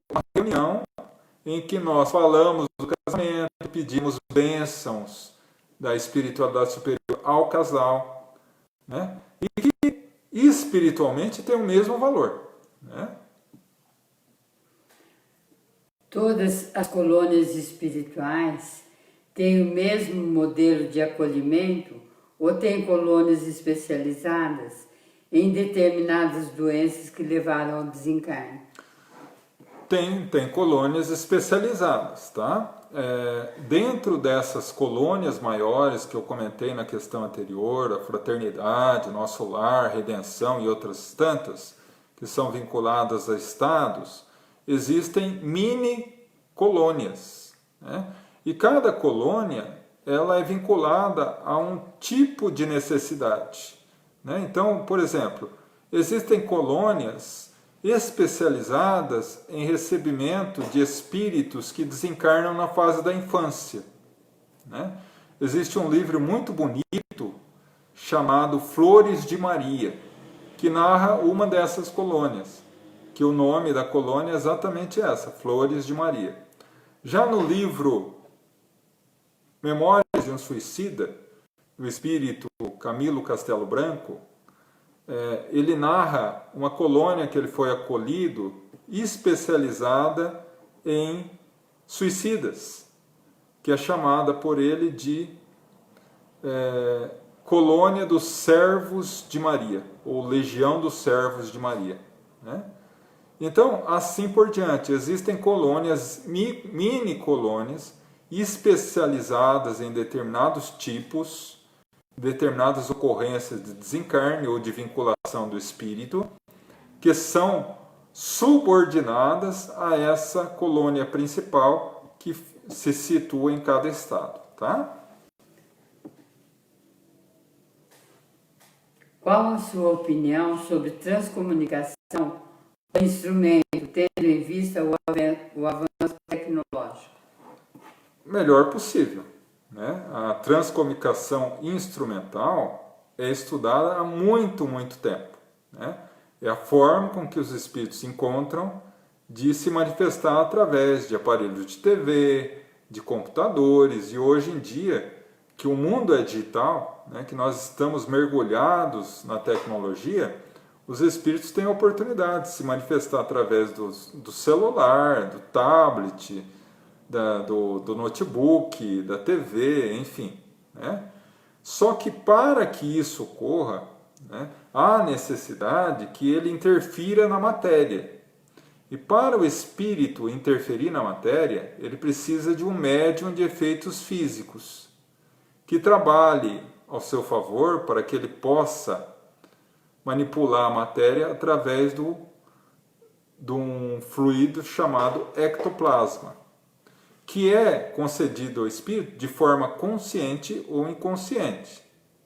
uma reunião em que nós falamos do casamento, pedimos bênçãos da espiritualidade superior ao casal, né? E que espiritualmente tem o mesmo valor, né? Todas as colônias espirituais têm o mesmo modelo de acolhimento ou têm colônias especializadas em determinadas doenças que levaram ao desencarne? Tem colônias especializadas, tá? Dentro dessas colônias maiores que eu comentei na questão anterior, a fraternidade, nosso lar, redenção e outras tantas, que são vinculadas a estados, existem mini colônias, né? E cada colônia ela é vinculada a um tipo de necessidade, né? Então, por exemplo, existem colônias especializadas em recebimento de espíritos que desencarnam na fase da infância, né? Existe um livro muito bonito chamado Flores de Maria, que narra uma dessas colônias, que o nome da colônia é exatamente essa, Flores de Maria. Já no livro Memórias de um Suicida, do espírito Camilo Castelo Branco, ele narra uma colônia que ele foi acolhido, especializada em suicidas, que é chamada por ele de Colônia dos Servos de Maria, ou Legião dos Servos de Maria, né? Então, assim por diante, existem colônias, mini colônias, especializadas em determinados tipos, determinadas ocorrências de desencarne ou de vinculação do espírito, que são subordinadas a essa colônia principal que se situa em cada estado, tá? Qual a sua opinião sobre transcomunicação do instrumento, tendo em vista o avanço tecnológico? Melhor possível, né? A transcomunicação instrumental é estudada há muito tempo, né? É a forma com que os espíritos encontram de se manifestar através de aparelhos de TV, de computadores, e hoje em dia, que o mundo é digital, né, que nós estamos mergulhados na tecnologia, os espíritos têm a oportunidade de se manifestar através do celular, do tablet, do notebook, da TV, enfim, né? Só que para que isso ocorra, né, há necessidade que ele interfira na matéria. E para o espírito interferir na matéria, ele precisa de um médium de efeitos físicos, que trabalhe ao seu favor para que ele possa manipular a matéria através de um fluido chamado ectoplasma, que é concedido ao espírito de forma consciente ou inconsciente.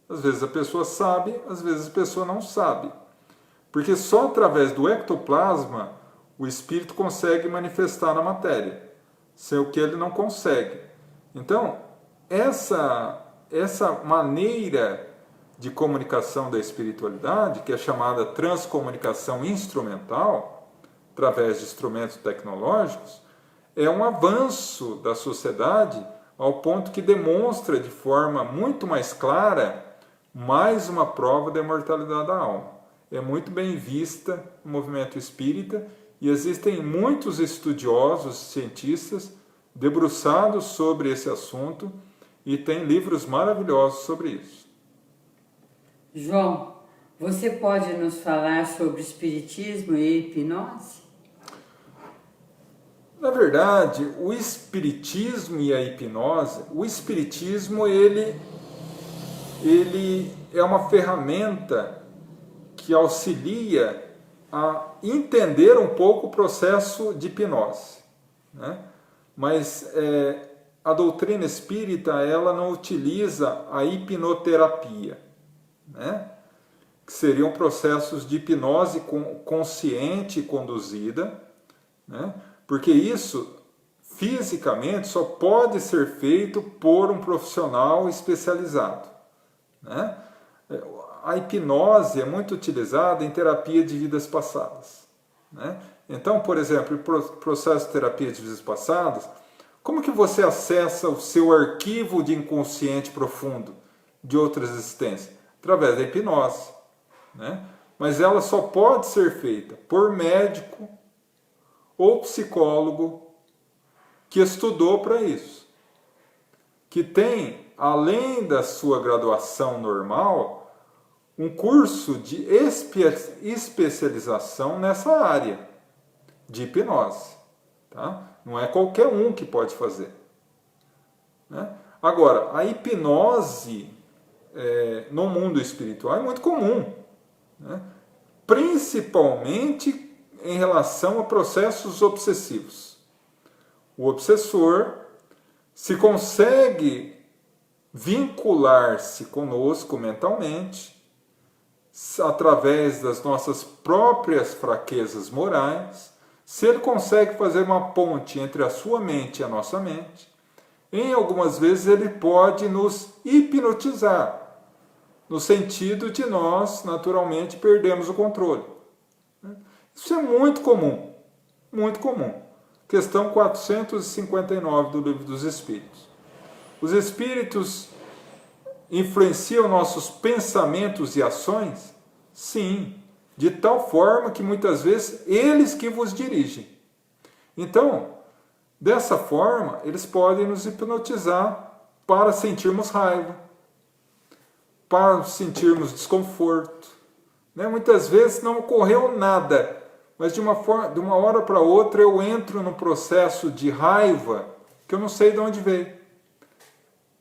Às vezes a pessoa sabe, às vezes a pessoa não sabe. Porque só através do ectoplasma o espírito consegue manifestar na matéria, sem o que ele não consegue. Então, essa maneira de comunicação da espiritualidade, que é chamada transcomunicação instrumental, através de instrumentos tecnológicos, é um avanço da sociedade ao ponto que demonstra de forma muito mais clara mais uma prova da imortalidade da alma. É muito bem vista o movimento espírita e existem muitos estudiosos, cientistas, debruçados sobre esse assunto e tem livros maravilhosos sobre isso. João, você pode nos falar sobre espiritismo e hipnose? Na verdade, o espiritismo e a hipnose, o espiritismo ele é uma ferramenta que auxilia a entender um pouco o processo de hipnose, né? Mas a doutrina espírita ela não utiliza a hipnoterapia, né? que seriam processos de hipnose consciente e conduzida, né? Porque isso, fisicamente, só pode ser feito por um profissional especializado, né? A hipnose é muito utilizada em terapia de vidas passadas, né? Então, por exemplo, o processo de terapia de vidas passadas, como que você acessa o seu arquivo de inconsciente profundo de outras existências? Através da hipnose, né? Mas ela só pode ser feita por médico ou psicólogo que estudou para isso, que tem, além da sua graduação normal, um curso de especialização nessa área de hipnose, tá? Não é qualquer um que pode fazer, né? Agora, a hipnose no mundo espiritual é muito comum, né? Principalmente em relação a processos obsessivos. O obsessor, se consegue vincular-se conosco mentalmente, através das nossas próprias fraquezas morais, se ele consegue fazer uma ponte entre a sua mente e a nossa mente, em algumas vezes ele pode nos hipnotizar, no sentido de nós, naturalmente, perdemos o controle. Isso é muito comum, muito comum. Questão 459 do Livro dos Espíritos. Os espíritos influenciam nossos pensamentos e ações? Sim, de tal forma que muitas vezes eles que vos dirigem. Então, dessa forma, eles podem nos hipnotizar para sentirmos raiva, para sentirmos desconforto, né? Muitas vezes não ocorreu nada, mas de uma hora para outra eu entro num processo de raiva que eu não sei de onde veio.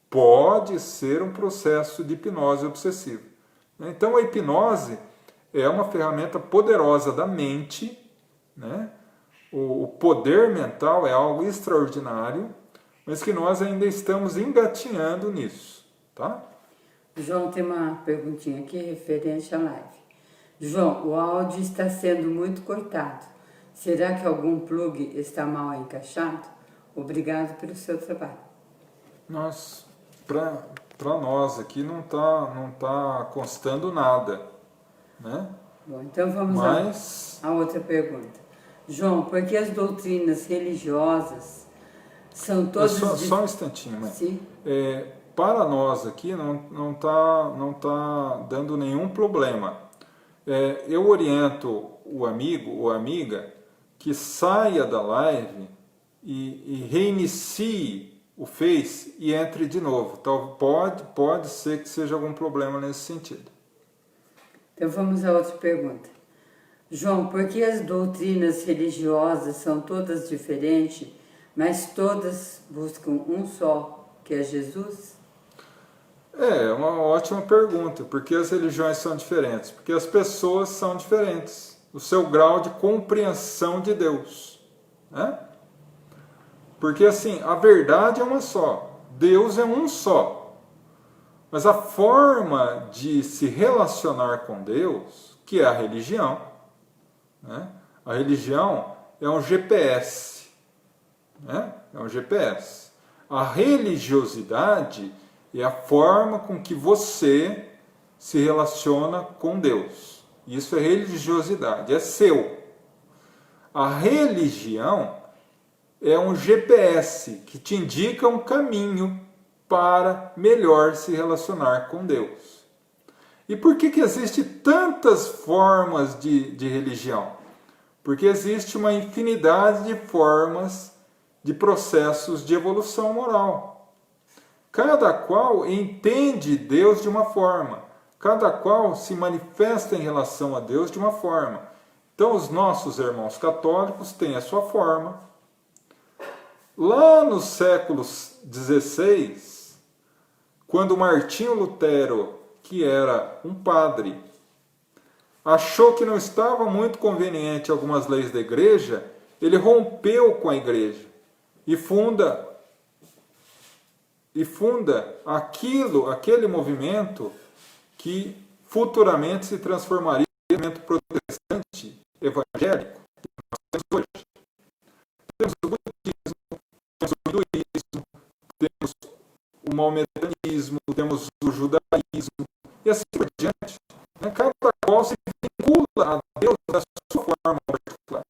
Pode ser um processo de hipnose obsessiva. Então a hipnose é uma ferramenta poderosa da mente, né? O poder mental é algo extraordinário, mas que nós ainda estamos engatinhando nisso, tá? João, tem uma perguntinha aqui referente à live. João, o áudio está sendo muito cortado. Será que algum plug está mal encaixado? Obrigado pelo seu trabalho. Nós, para nós aqui não tá constando nada, né? Bom, então vamos à outra pergunta. João, por que as doutrinas religiosas são todas... Só um instantinho, mãe. Sim. Para nós aqui não tá dando nenhum problema. Eu oriento o amigo ou amiga que saia da live e reinicie o Face e entre de novo. Então, pode ser que seja algum problema nesse sentido. Então vamos à outra pergunta. João, por que as doutrinas religiosas são todas diferentes, mas todas buscam um só, que é Jesus? É uma ótima pergunta. Por que as religiões são diferentes? Porque as pessoas são diferentes. O seu grau de compreensão de Deus, né? Porque assim, a verdade é uma só. Deus é um só. Mas a forma de se relacionar com Deus, que é a religião, né? A religião é um GPS, né? É um GPS. A religiosidade é a forma com que você se relaciona com Deus. Isso é religiosidade, é seu. A religião é um GPS que te indica um caminho para melhor se relacionar com Deus. E por que existe tantas formas de religião? Porque existe uma infinidade de formas de processos de evolução moral. Cada qual entende Deus de uma forma, cada qual se manifesta em relação a Deus de uma forma. Então, os nossos irmãos católicos têm a sua forma. Lá nos séculos XVI, quando Martinho Lutero, que era um padre, achou que não estava muito conveniente algumas leis da igreja, ele rompeu com a igreja e funda aquele movimento que futuramente se transformaria no movimento protestante evangélico que nós temos hoje. Temos o budismo, temos o hinduísmo, temos o maometanismo, temos o judaísmo, e assim por diante. Cada qual se vincula a Deus da sua forma particular.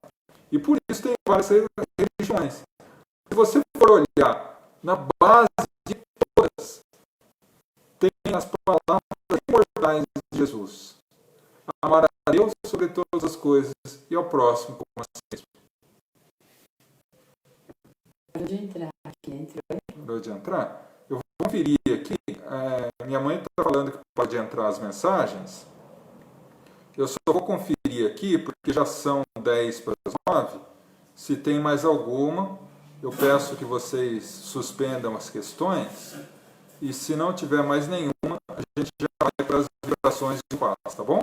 E por isso tem várias religiões. Se você for olhar na base de todas, tem as palavras imortais de Jesus. Amar a Deus sobre todas as coisas e ao próximo como a si mesmo. Pode entrar aqui, entrou. Pode entrar? Eu vou conferir aqui. Minha mãe está falando que pode entrar as mensagens. Eu só vou conferir aqui, porque já são 10 para as 9. Se tem mais alguma, eu peço que vocês suspendam as questões. E se não tiver mais nenhuma, a gente já vai para as vibrações de paz, tá bom?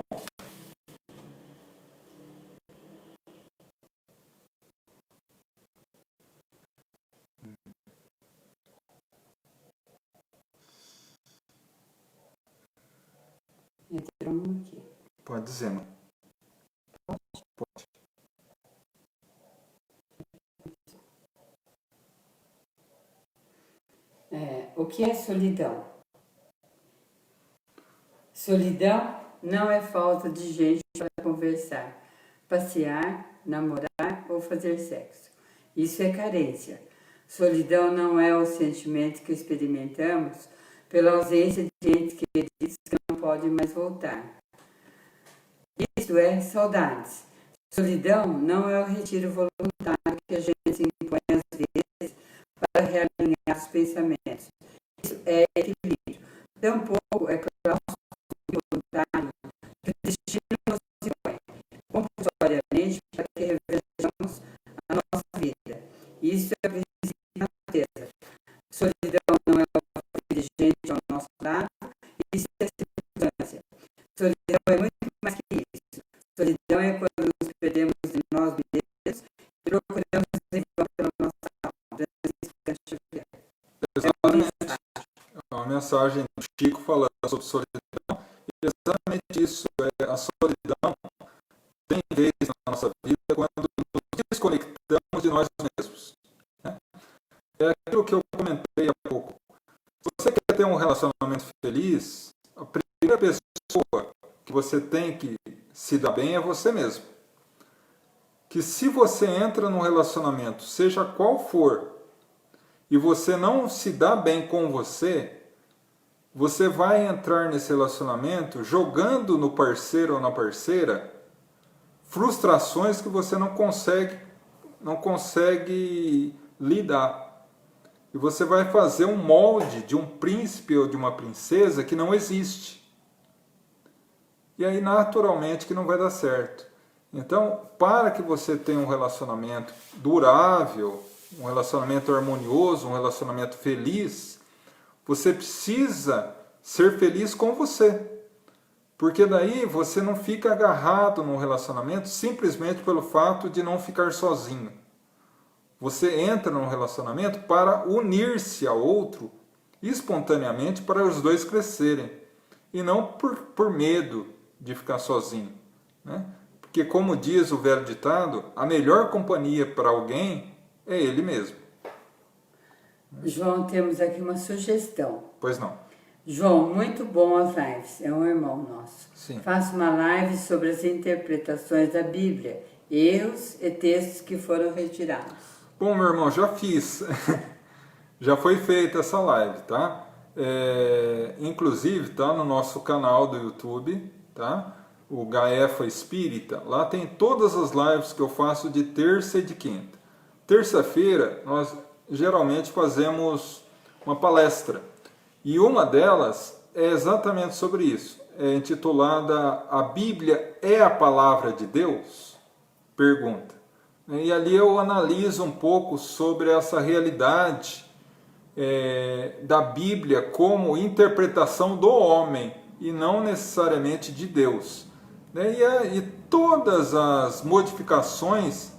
Entrou um aqui. Pode dizer, mãe. Pode. O que é solidão? Solidão não é falta de gente para conversar, passear, namorar ou fazer sexo. Isso é carência. Solidão não é o sentimento que experimentamos pela ausência de entes queridos que não podem mais voltar. Isso é saudades. Solidão não é o retiro voluntário que a gente se impõe às vezes para realinhar os pensamentos. Isso é equilíbrio. Tampouco é próximo voluntário que o destino nos impõe compulsoriamente para que revelemos a nossa vida. Isso é visível na certeza. Solidão não é o dirigente ao nosso lado, isso é circunstância. Solidão é muito mais que isso. Solidão é quando nos perdemos de nós mesmos e procuramos viver pela nossa alma. Exatamente. É uma mensagem do Chico falando sobre solidão. E exatamente isso. A solidão tem vez na nossa vida quando nos desconectamos de nós mesmos. É aquilo que eu comentei há pouco. Se você quer ter um relacionamento feliz, a primeira pessoa que você tem que se dar bem é você mesmo. Que se você entra num relacionamento, seja qual for, e você não se dá bem com você, você vai entrar nesse relacionamento jogando no parceiro ou na parceira frustrações que você não consegue lidar. E você vai fazer um molde de um príncipe ou de uma princesa que não existe. E aí, naturalmente, que não vai dar certo. Então, para que você tenha um relacionamento durável, um relacionamento harmonioso, um relacionamento feliz, você precisa ser feliz com você. Porque daí você não fica agarrado num relacionamento simplesmente pelo fato de não ficar sozinho. Você entra num relacionamento para unir-se ao outro espontaneamente para os dois crescerem. E não por medo de ficar sozinho. Né? Porque, como diz o velho ditado, a melhor companhia para alguém é ele mesmo. João, temos aqui uma sugestão. Pois não. João, muito bom as lives. É um irmão nosso. Sim. Faça uma live sobre as interpretações da Bíblia, erros e textos que foram retirados. Bom, meu irmão, já fiz. Já foi feita essa live, tá? Inclusive, tá no nosso canal do YouTube, tá? O Gaefa Espírita. Lá tem todas as lives que eu faço de terça e de quinta. Terça-feira, nós geralmente fazemos uma palestra. E uma delas é exatamente sobre isso. É intitulada A Bíblia é a Palavra de Deus? Pergunta. E ali eu analiso um pouco sobre essa realidade da Bíblia como interpretação do homem e não necessariamente de Deus. E todas as modificações,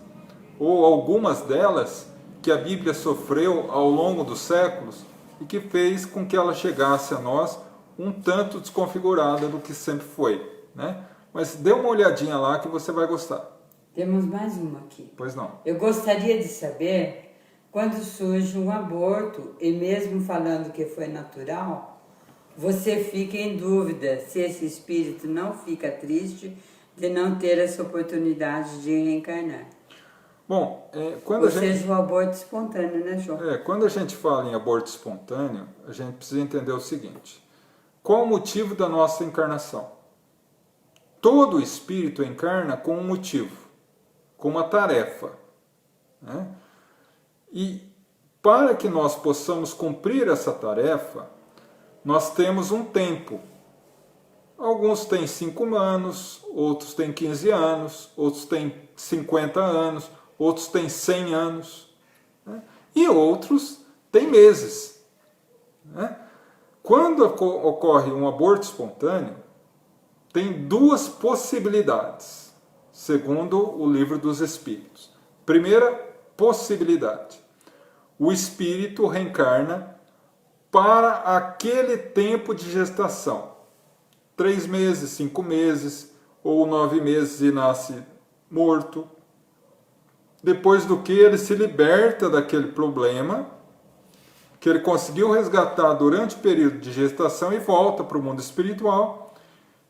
ou algumas delas, que a Bíblia sofreu ao longo dos séculos e que fez com que ela chegasse a nós um tanto desconfigurada do que sempre foi, né? Mas dê uma olhadinha lá que você vai gostar. Temos mais uma aqui. Pois não. Eu gostaria de saber quando surge um aborto e mesmo falando que foi natural, você fica em dúvida se esse espírito não fica triste de não ter essa oportunidade de reencarnar. Bom, Ou seja, o aborto espontâneo, né, João? quando a gente fala em aborto espontâneo, a gente precisa entender o seguinte: qual o motivo da nossa encarnação? Todo espírito encarna com um motivo, com uma tarefa, né? E para que nós possamos cumprir essa tarefa, nós temos um tempo. Alguns têm 5 anos, outros têm 15 anos, outros têm 50 anos, outros têm 100 anos, né? E outros têm meses, né? Quando ocorre um aborto espontâneo, tem duas possibilidades, segundo o Livro dos Espíritos. Primeira possibilidade: o espírito reencarna para aquele tempo de gestação, 3 meses, 5 meses ou 9 meses, e nasce morto. Depois do que ele se liberta daquele problema que ele conseguiu resgatar durante o período de gestação e volta para o mundo espiritual.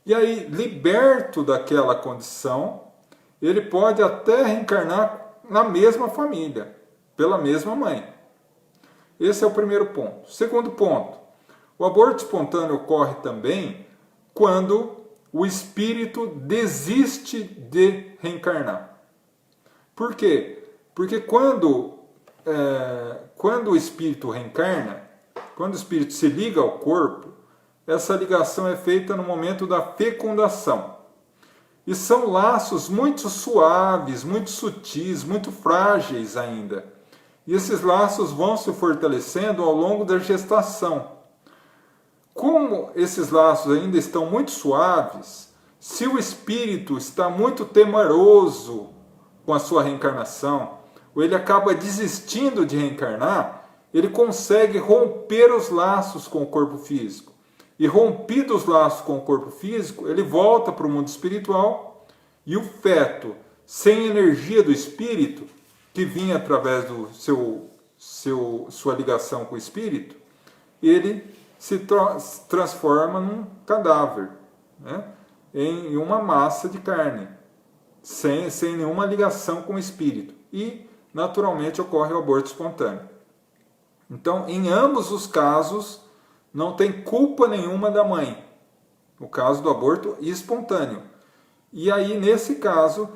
E aí, liberto daquela condição, ele pode até reencarnar na mesma família, pela mesma mãe. Esse é o primeiro ponto. Segundo ponto: o aborto espontâneo ocorre também quando o espírito desiste de reencarnar. Por quê? Porque quando o espírito reencarna, quando o espírito se liga ao corpo, essa ligação é feita no momento da fecundação. E são laços muito suaves, muito sutis, muito frágeis ainda. E esses laços vão se fortalecendo ao longo da gestação. Como esses laços ainda estão muito suaves, se o espírito está muito temeroso com a sua reencarnação, ou ele acaba desistindo de reencarnar, ele consegue romper os laços com o corpo físico. E rompidos os laços com o corpo físico, ele volta para o mundo espiritual, e o feto, sem energia do espírito, que vinha através do sua ligação com o espírito, ele se transforma num cadáver, né? Em uma massa de carne, sem nenhuma ligação com o espírito. E, naturalmente, ocorre o aborto espontâneo. Então, em ambos os casos, não tem culpa nenhuma da mãe, no caso do aborto espontâneo. E aí, nesse caso,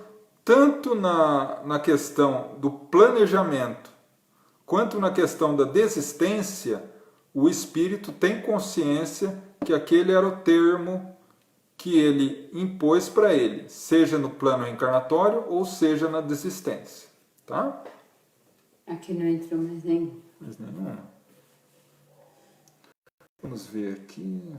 tanto na questão do planejamento, quanto na questão da desistência, o espírito tem consciência que aquele era o termo que ele impôs para ele, seja no plano reencarnatório ou seja na desistência. Tá? Aqui não entrou mais nenhum. Mais nenhuma. Vamos ver aqui.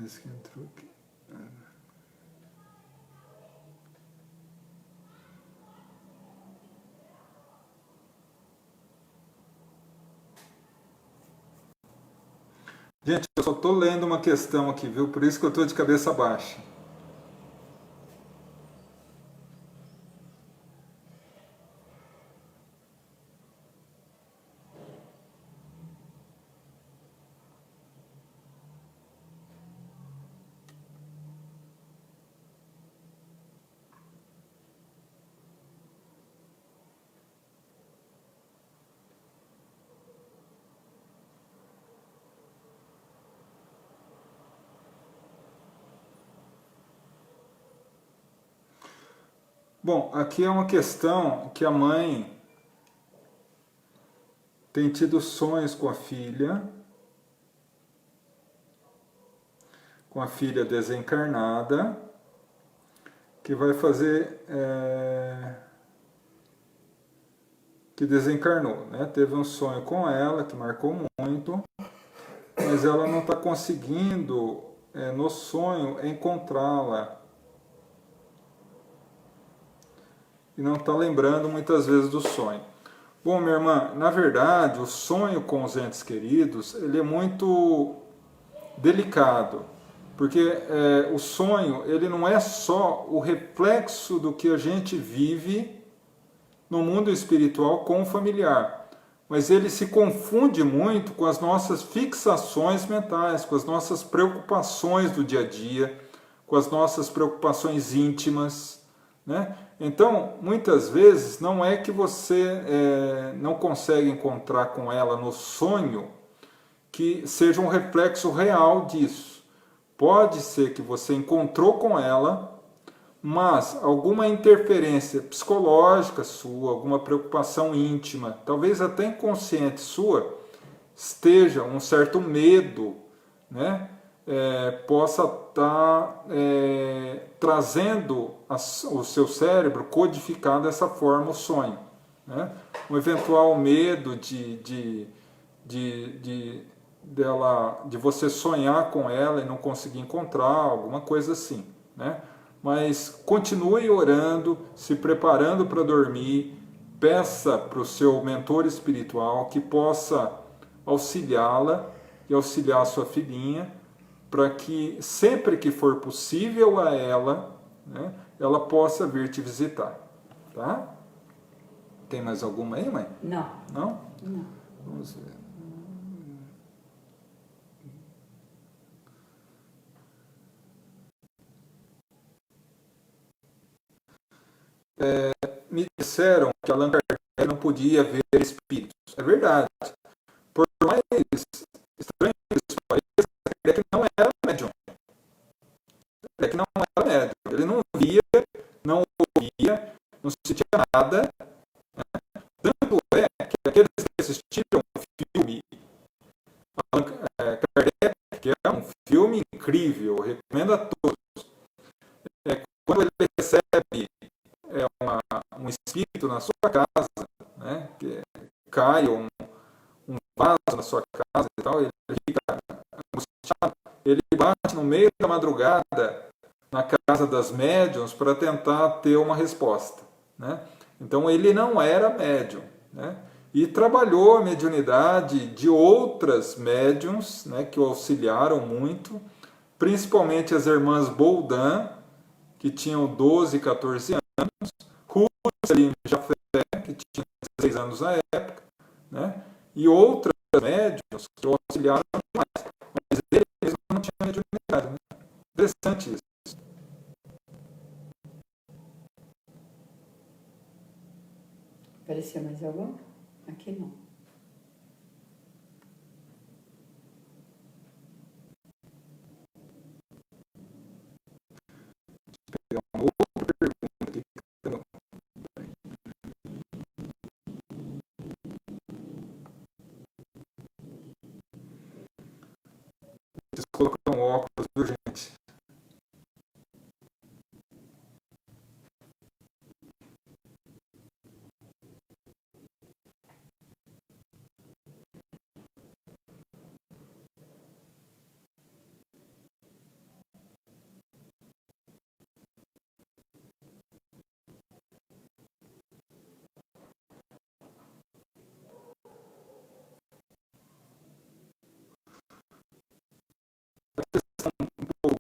Esse que entrou aqui. Gente, eu só estou lendo uma questão aqui, viu? Por isso que eu estou de cabeça baixa. Bom, aqui é uma questão que a mãe tem tido sonhos com a filha, com a filha desencarnada, que vai fazer, que desencarnou, né? Teve um sonho com ela, que marcou muito, mas ela não está conseguindo, no sonho, encontrá-la. E não está lembrando muitas vezes do sonho. Bom, minha irmã, na verdade, o sonho com os entes queridos, ele é muito delicado, porque o sonho, ele não é só o reflexo do que a gente vive no mundo espiritual com o familiar, mas ele se confunde muito com as nossas fixações mentais, com as nossas preocupações do dia a dia, com as nossas preocupações íntimas, né? Então, muitas vezes, não é que você não consegue encontrar com ela no sonho que seja um reflexo real disso. Pode ser que você encontrou com ela, mas alguma interferência psicológica sua, alguma preocupação íntima, talvez até inconsciente sua, esteja um certo medo, né? Possa estar trazendo o seu cérebro codificar dessa forma o sonho, né? Um eventual medo de você sonhar com ela e não conseguir encontrar, alguma coisa assim, né? Mas continue orando, se preparando para dormir, peça para o seu mentor espiritual que possa auxiliá-la e auxiliar a sua filhinha, para que sempre que for possível a ela, né, ela possa vir te visitar, tá? Tem mais alguma aí, mãe? Não. Não? Não. Vamos ver. Me disseram que Allan Kardec não podia ver espíritos. É verdade. Por mais estranho que isso pareça, Kardec não era médium. Kardec não era médium. Ele não via, não ouvia, não sentia nada. Né? Tanto é que aqueles que assistiram o filme Kardec, que é um filme incrível, eu recomendo a todos. Quando ele recebe um espírito na sua casa, né, que cai um vaso na sua casa e tal, ele fica angustiado, ele bate no meio da madrugada na casa das médiuns para tentar ter uma resposta, né? Então ele não era médium, né? E trabalhou a mediunidade de outras médiuns, né, que o auxiliaram muito, principalmente as irmãs Boldan, que tinham 12, 14 anos, Russeline Jafé, que tinha 16 anos na época, né? E outras médiuns que o auxiliaram mais, mas eles não tinham mediunidade, né? Interessante isso. Apareceu mais algum? Aqui não. Pegar uma outra pergunta aqui. Preciso colocar um óculos, viu, gente?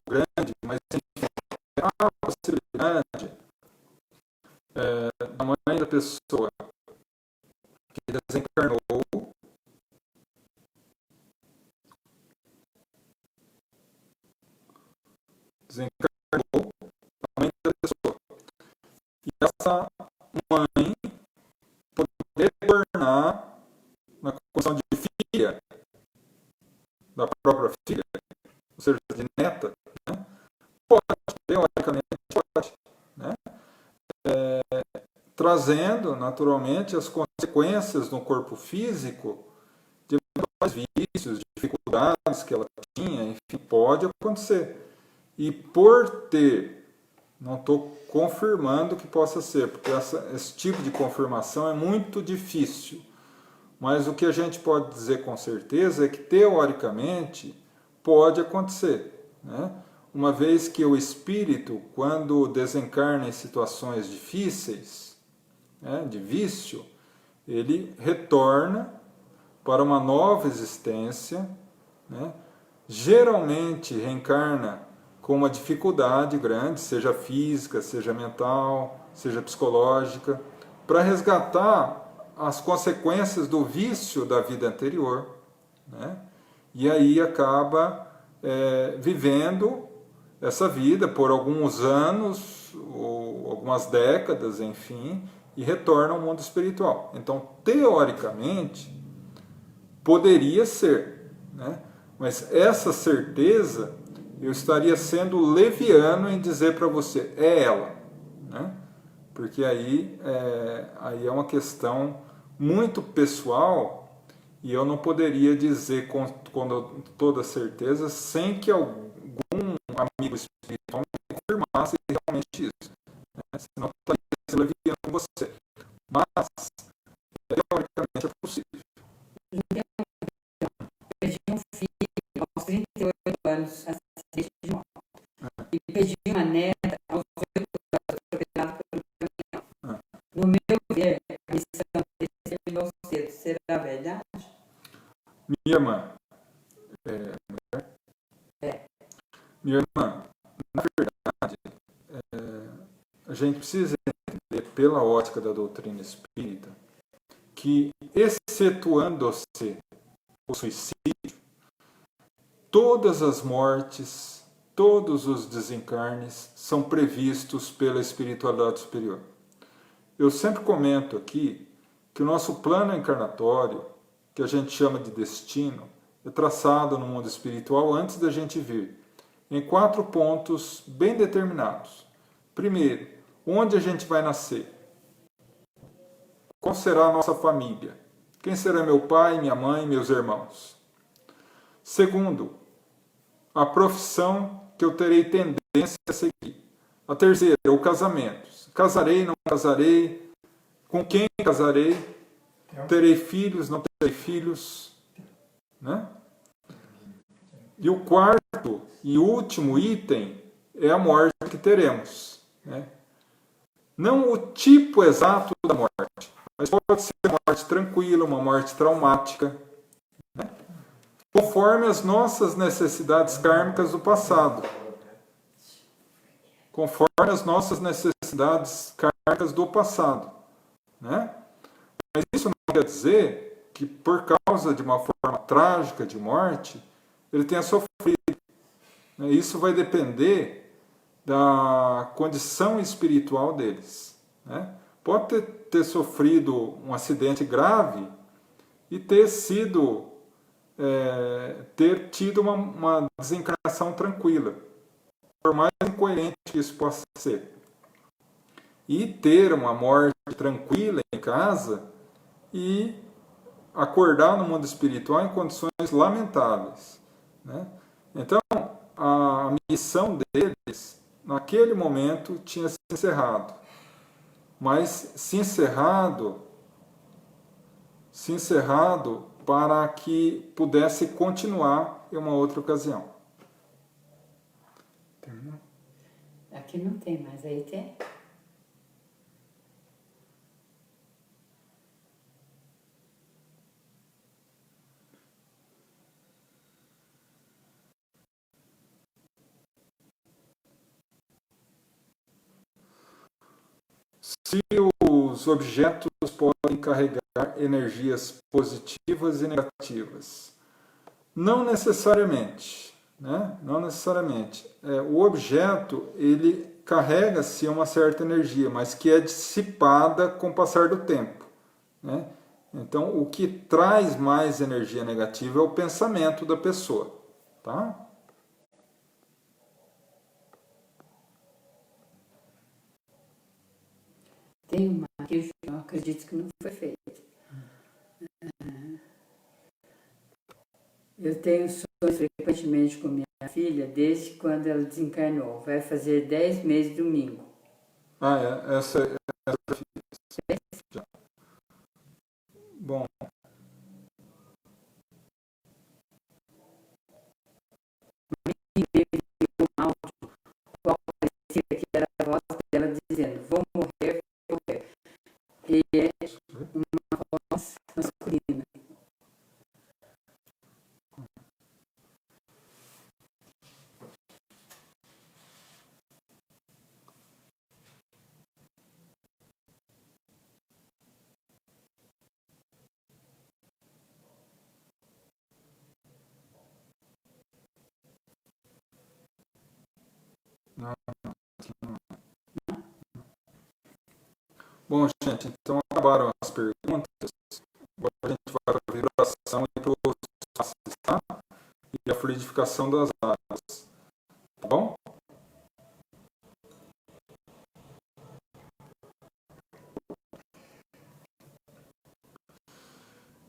Grande, mas enfim, há a possibilidade da mãe da pessoa que desencarnou a mãe da pessoa, e essa mãe poder retornar na condição de filha da própria filha, ou seja, de neta, né? Pode, teoricamente pode, né? Trazendo naturalmente as consequências no corpo físico de vícios, dificuldades que ela tinha enfim, pode acontecer. E por ter, não estou confirmando que possa ser, porque esse tipo de confirmação é muito difícil. Mas o que a gente pode dizer com certeza é que, teoricamente, pode acontecer, né? Uma vez que o espírito, quando desencarna em situações difíceis, né, de vício, ele retorna para uma nova existência, né? Geralmente reencarna com uma dificuldade grande, seja física, seja mental, seja psicológica, para resgatar as consequências do vício da vida anterior, né? E aí acaba vivendo essa vida por alguns anos ou algumas décadas, enfim, e retorna ao mundo espiritual. Então, teoricamente, poderia ser, né? Mas essa certeza, eu estaria sendo leviano em dizer para você, é ela, né? Porque aí é uma questão muito pessoal e eu não poderia dizer com toda certeza sem que algum amigo espiritual me confirmasse realmente isso, né? Senão eu estaria sendo leviano com você. Mas, teoricamente, é possível. Perdi um filho aos 38 anos, acidente de moto. E perdi uma neta aos 8 anos, atropelada pelo caminhão. No meu ver, a missão dele terminou cedo. Será verdade? Minha irmã, minha irmã, na verdade, a gente precisa entender, pela ótica da doutrina espírita, que, excetuando-se o suicídio, todas as mortes, todos os desencarnes são previstos pela espiritualidade superior. Eu sempre comento aqui que o nosso plano encarnatório, que a gente chama de destino, é traçado no mundo espiritual antes da gente vir, em 4 pontos bem determinados. Primeiro, onde a gente vai nascer? Qual será a nossa família? Quem será meu pai, minha mãe, meus irmãos? Segundo, a profissão que eu terei tendência a seguir. A terceira, o casamento. Casarei, não casarei? Com quem casarei? Terei filhos, não terei filhos? Né? E o quarto e último item é a morte que teremos, né? Não o tipo exato da morte, mas pode ser uma morte tranquila, uma morte traumática, né? Conforme as nossas necessidades kármicas do passado. Conforme as nossas necessidades kármicas do passado, né? Mas isso não quer dizer que, por causa de uma forma trágica de morte, ele tenha sofrido. Isso vai depender da condição espiritual deles, né? Pode ter sofrido um acidente grave e ter tido uma desencarnação tranquila, por mais incoerente que isso possa ser. E ter uma morte tranquila em casa e acordar no mundo espiritual em condições lamentáveis, né? Então, a missão deles, naquele momento, tinha se encerrado. Mas se encerrado para que pudesse continuar em uma outra ocasião. Terminou? Aqui não tem, mas aí tem. Se os objetos podem carregar energias positivas e negativas? Não necessariamente, né? Não necessariamente. O objeto, ele carrega-se uma certa energia, mas que é dissipada com o passar do tempo, né? Então, o que traz mais energia negativa é o pensamento da pessoa, tá? Tem uma que eu acredito que não foi feita. Eu tenho frequentemente com minha filha desde quando ela desencarnou. Vai fazer 10 meses domingo. Ah, é? Essa eu fiz. Já. Bom. Um áudio, qual parecia que era a voz dela dizendo: vou morrer, vou morrer. E é uma voz masculina. Bom, gente, então acabaram as perguntas. Agora a gente vai para a vibração e para os passes, tá? E a fluidificação das águas. Tá bom?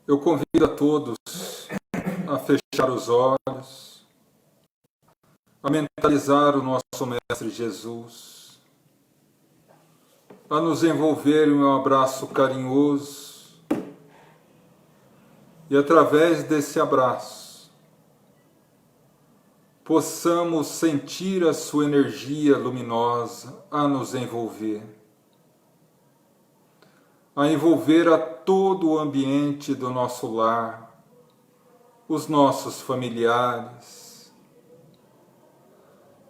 Eu convido a todos a fechar os olhos, a mentalizar o nosso Mestre Jesus, a nos envolver em um abraço carinhoso e através desse abraço possamos sentir a sua energia luminosa a nos envolver, a envolver a todo o ambiente do nosso lar, os nossos familiares,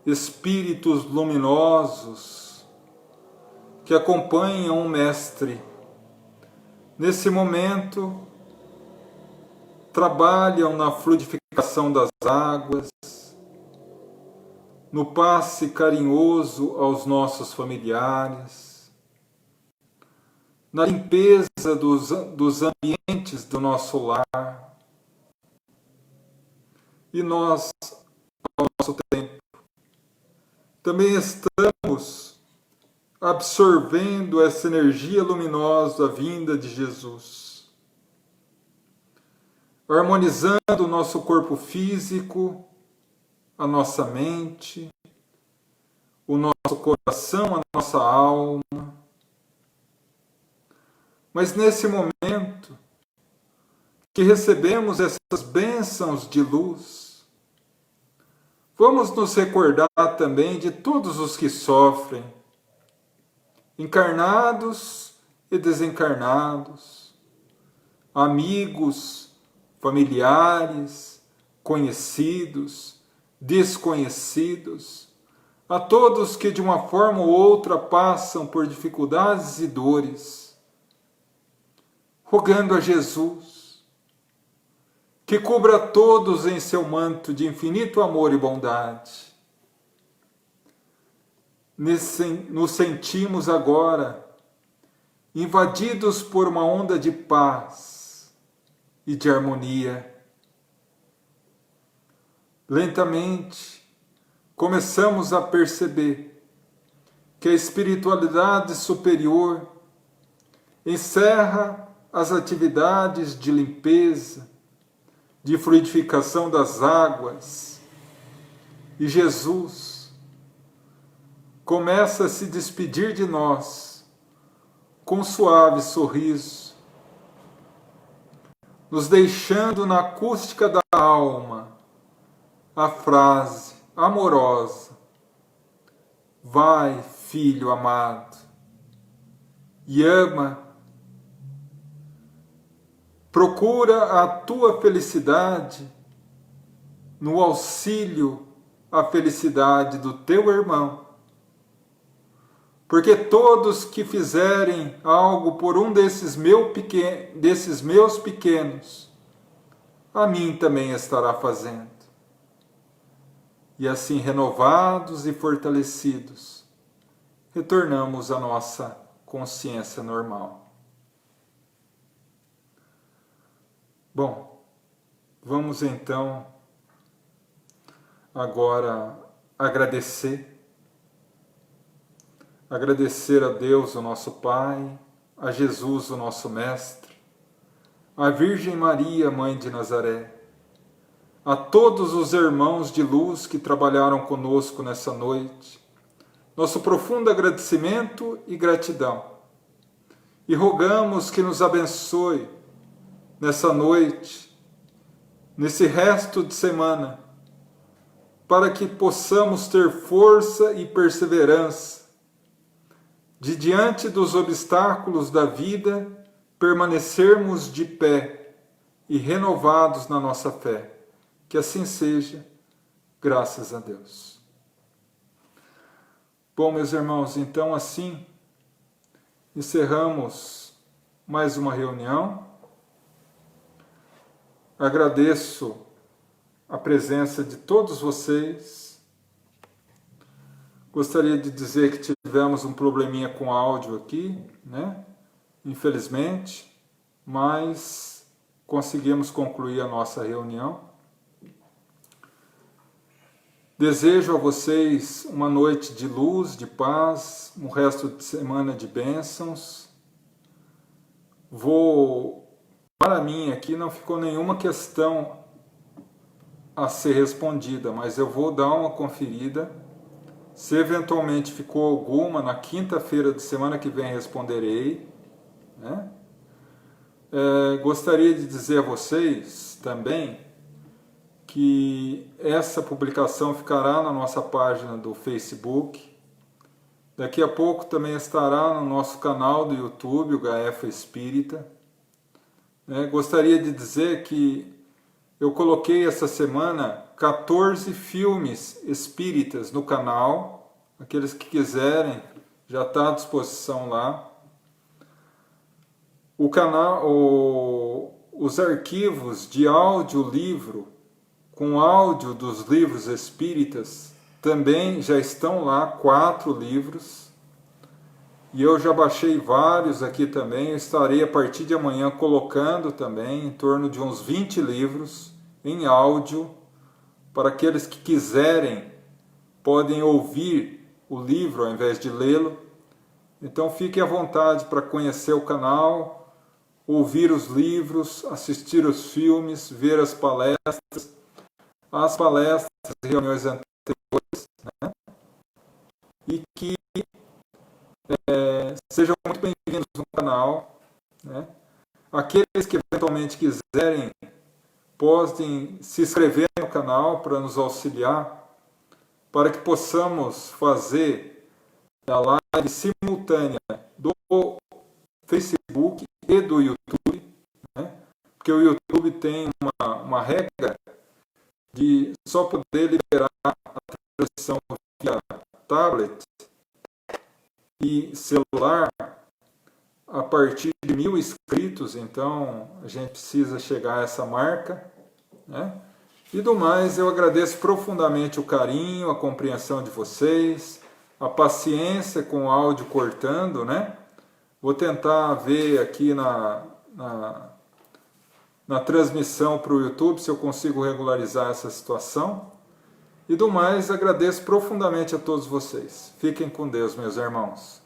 espíritos luminosos que acompanham o Mestre. Nesse momento, trabalham na fluidificação das águas, no passe carinhoso aos nossos familiares, na limpeza dos ambientes do nosso lar. E nós, ao nosso tempo, também estamos absorvendo essa energia luminosa vinda de Jesus, harmonizando o nosso corpo físico, a nossa mente, o nosso coração, a nossa alma. Mas nesse momento que recebemos essas bênçãos de luz, vamos nos recordar também de todos os que sofrem, encarnados e desencarnados, amigos, familiares, conhecidos, desconhecidos, a todos que de uma forma ou outra passam por dificuldades e dores, rogando a Jesus que cubra todos em seu manto de infinito amor e bondade. Nos sentimos agora invadidos por uma onda de paz e de harmonia. Lentamente, começamos a perceber que a espiritualidade superior encerra as atividades de limpeza, de fluidificação das águas, e Jesus começa a se despedir de nós com um suave sorriso, nos deixando na acústica da alma a frase amorosa: vai, filho amado, e ama, procura a tua felicidade no auxílio à felicidade do teu irmão. Porque todos que fizerem algo por um desses meus pequenos, a mim também estará fazendo. E assim, renovados e fortalecidos, retornamos à nossa consciência normal. Bom, vamos então agora agradecer a Deus, o nosso Pai, a Jesus, o nosso Mestre, a Virgem Maria, Mãe de Nazaré, a todos os irmãos de luz que trabalharam conosco nessa noite, nosso profundo agradecimento e gratidão. E rogamos que nos abençoe nessa noite, nesse resto de semana, para que possamos ter força e perseverança de, diante dos obstáculos da vida, permanecermos de pé e renovados na nossa fé. Que assim seja, graças a Deus. Bom, meus irmãos, então assim encerramos mais uma reunião. Agradeço a presença de todos vocês. Gostaria de dizer que tivemos um probleminha com áudio aqui, né? Infelizmente, mas conseguimos concluir a nossa reunião. Desejo a vocês uma noite de luz, de paz, um resto de semana de bênçãos. Para mim aqui não ficou nenhuma questão a ser respondida, mas eu vou dar uma conferida. Se eventualmente ficou alguma, na quinta-feira de semana que vem responderei, né? Gostaria de dizer a vocês também que essa publicação ficará na nossa página do Facebook. Daqui a pouco também estará no nosso canal do YouTube, o Gaefa Espírita. Gostaria de dizer que eu coloquei essa semana 14 filmes espíritas no canal. Aqueles que quiserem, já está à disposição lá. O canal, os arquivos de áudio-livro, com áudio dos livros espíritas, também já estão lá, 4 livros. E eu já baixei vários aqui também. Eu estarei a partir de amanhã colocando também em torno de uns 20 livros em áudio. Para aqueles que quiserem, podem ouvir o livro ao invés de lê-lo. Então fiquem à vontade para conhecer o canal, ouvir os livros, assistir os filmes, ver as palestras e reuniões anteriores, né? E que sejam muito bem-vindos no canal, né? Aqueles que eventualmente quiserem, podem se inscrever no canal para nos auxiliar, para que possamos fazer a live simultânea do Facebook e do YouTube, né? Porque o YouTube tem uma regra de só poder liberar a transmissão via tablet e celular a partir de 1000 inscritos. Então a gente precisa chegar a essa marca, né? E do mais, eu agradeço profundamente o carinho, a compreensão de vocês, a paciência com o áudio cortando, né? Vou tentar ver aqui na transmissão para o YouTube se eu consigo regularizar essa situação. E do mais, agradeço profundamente a todos vocês. Fiquem com Deus, meus irmãos.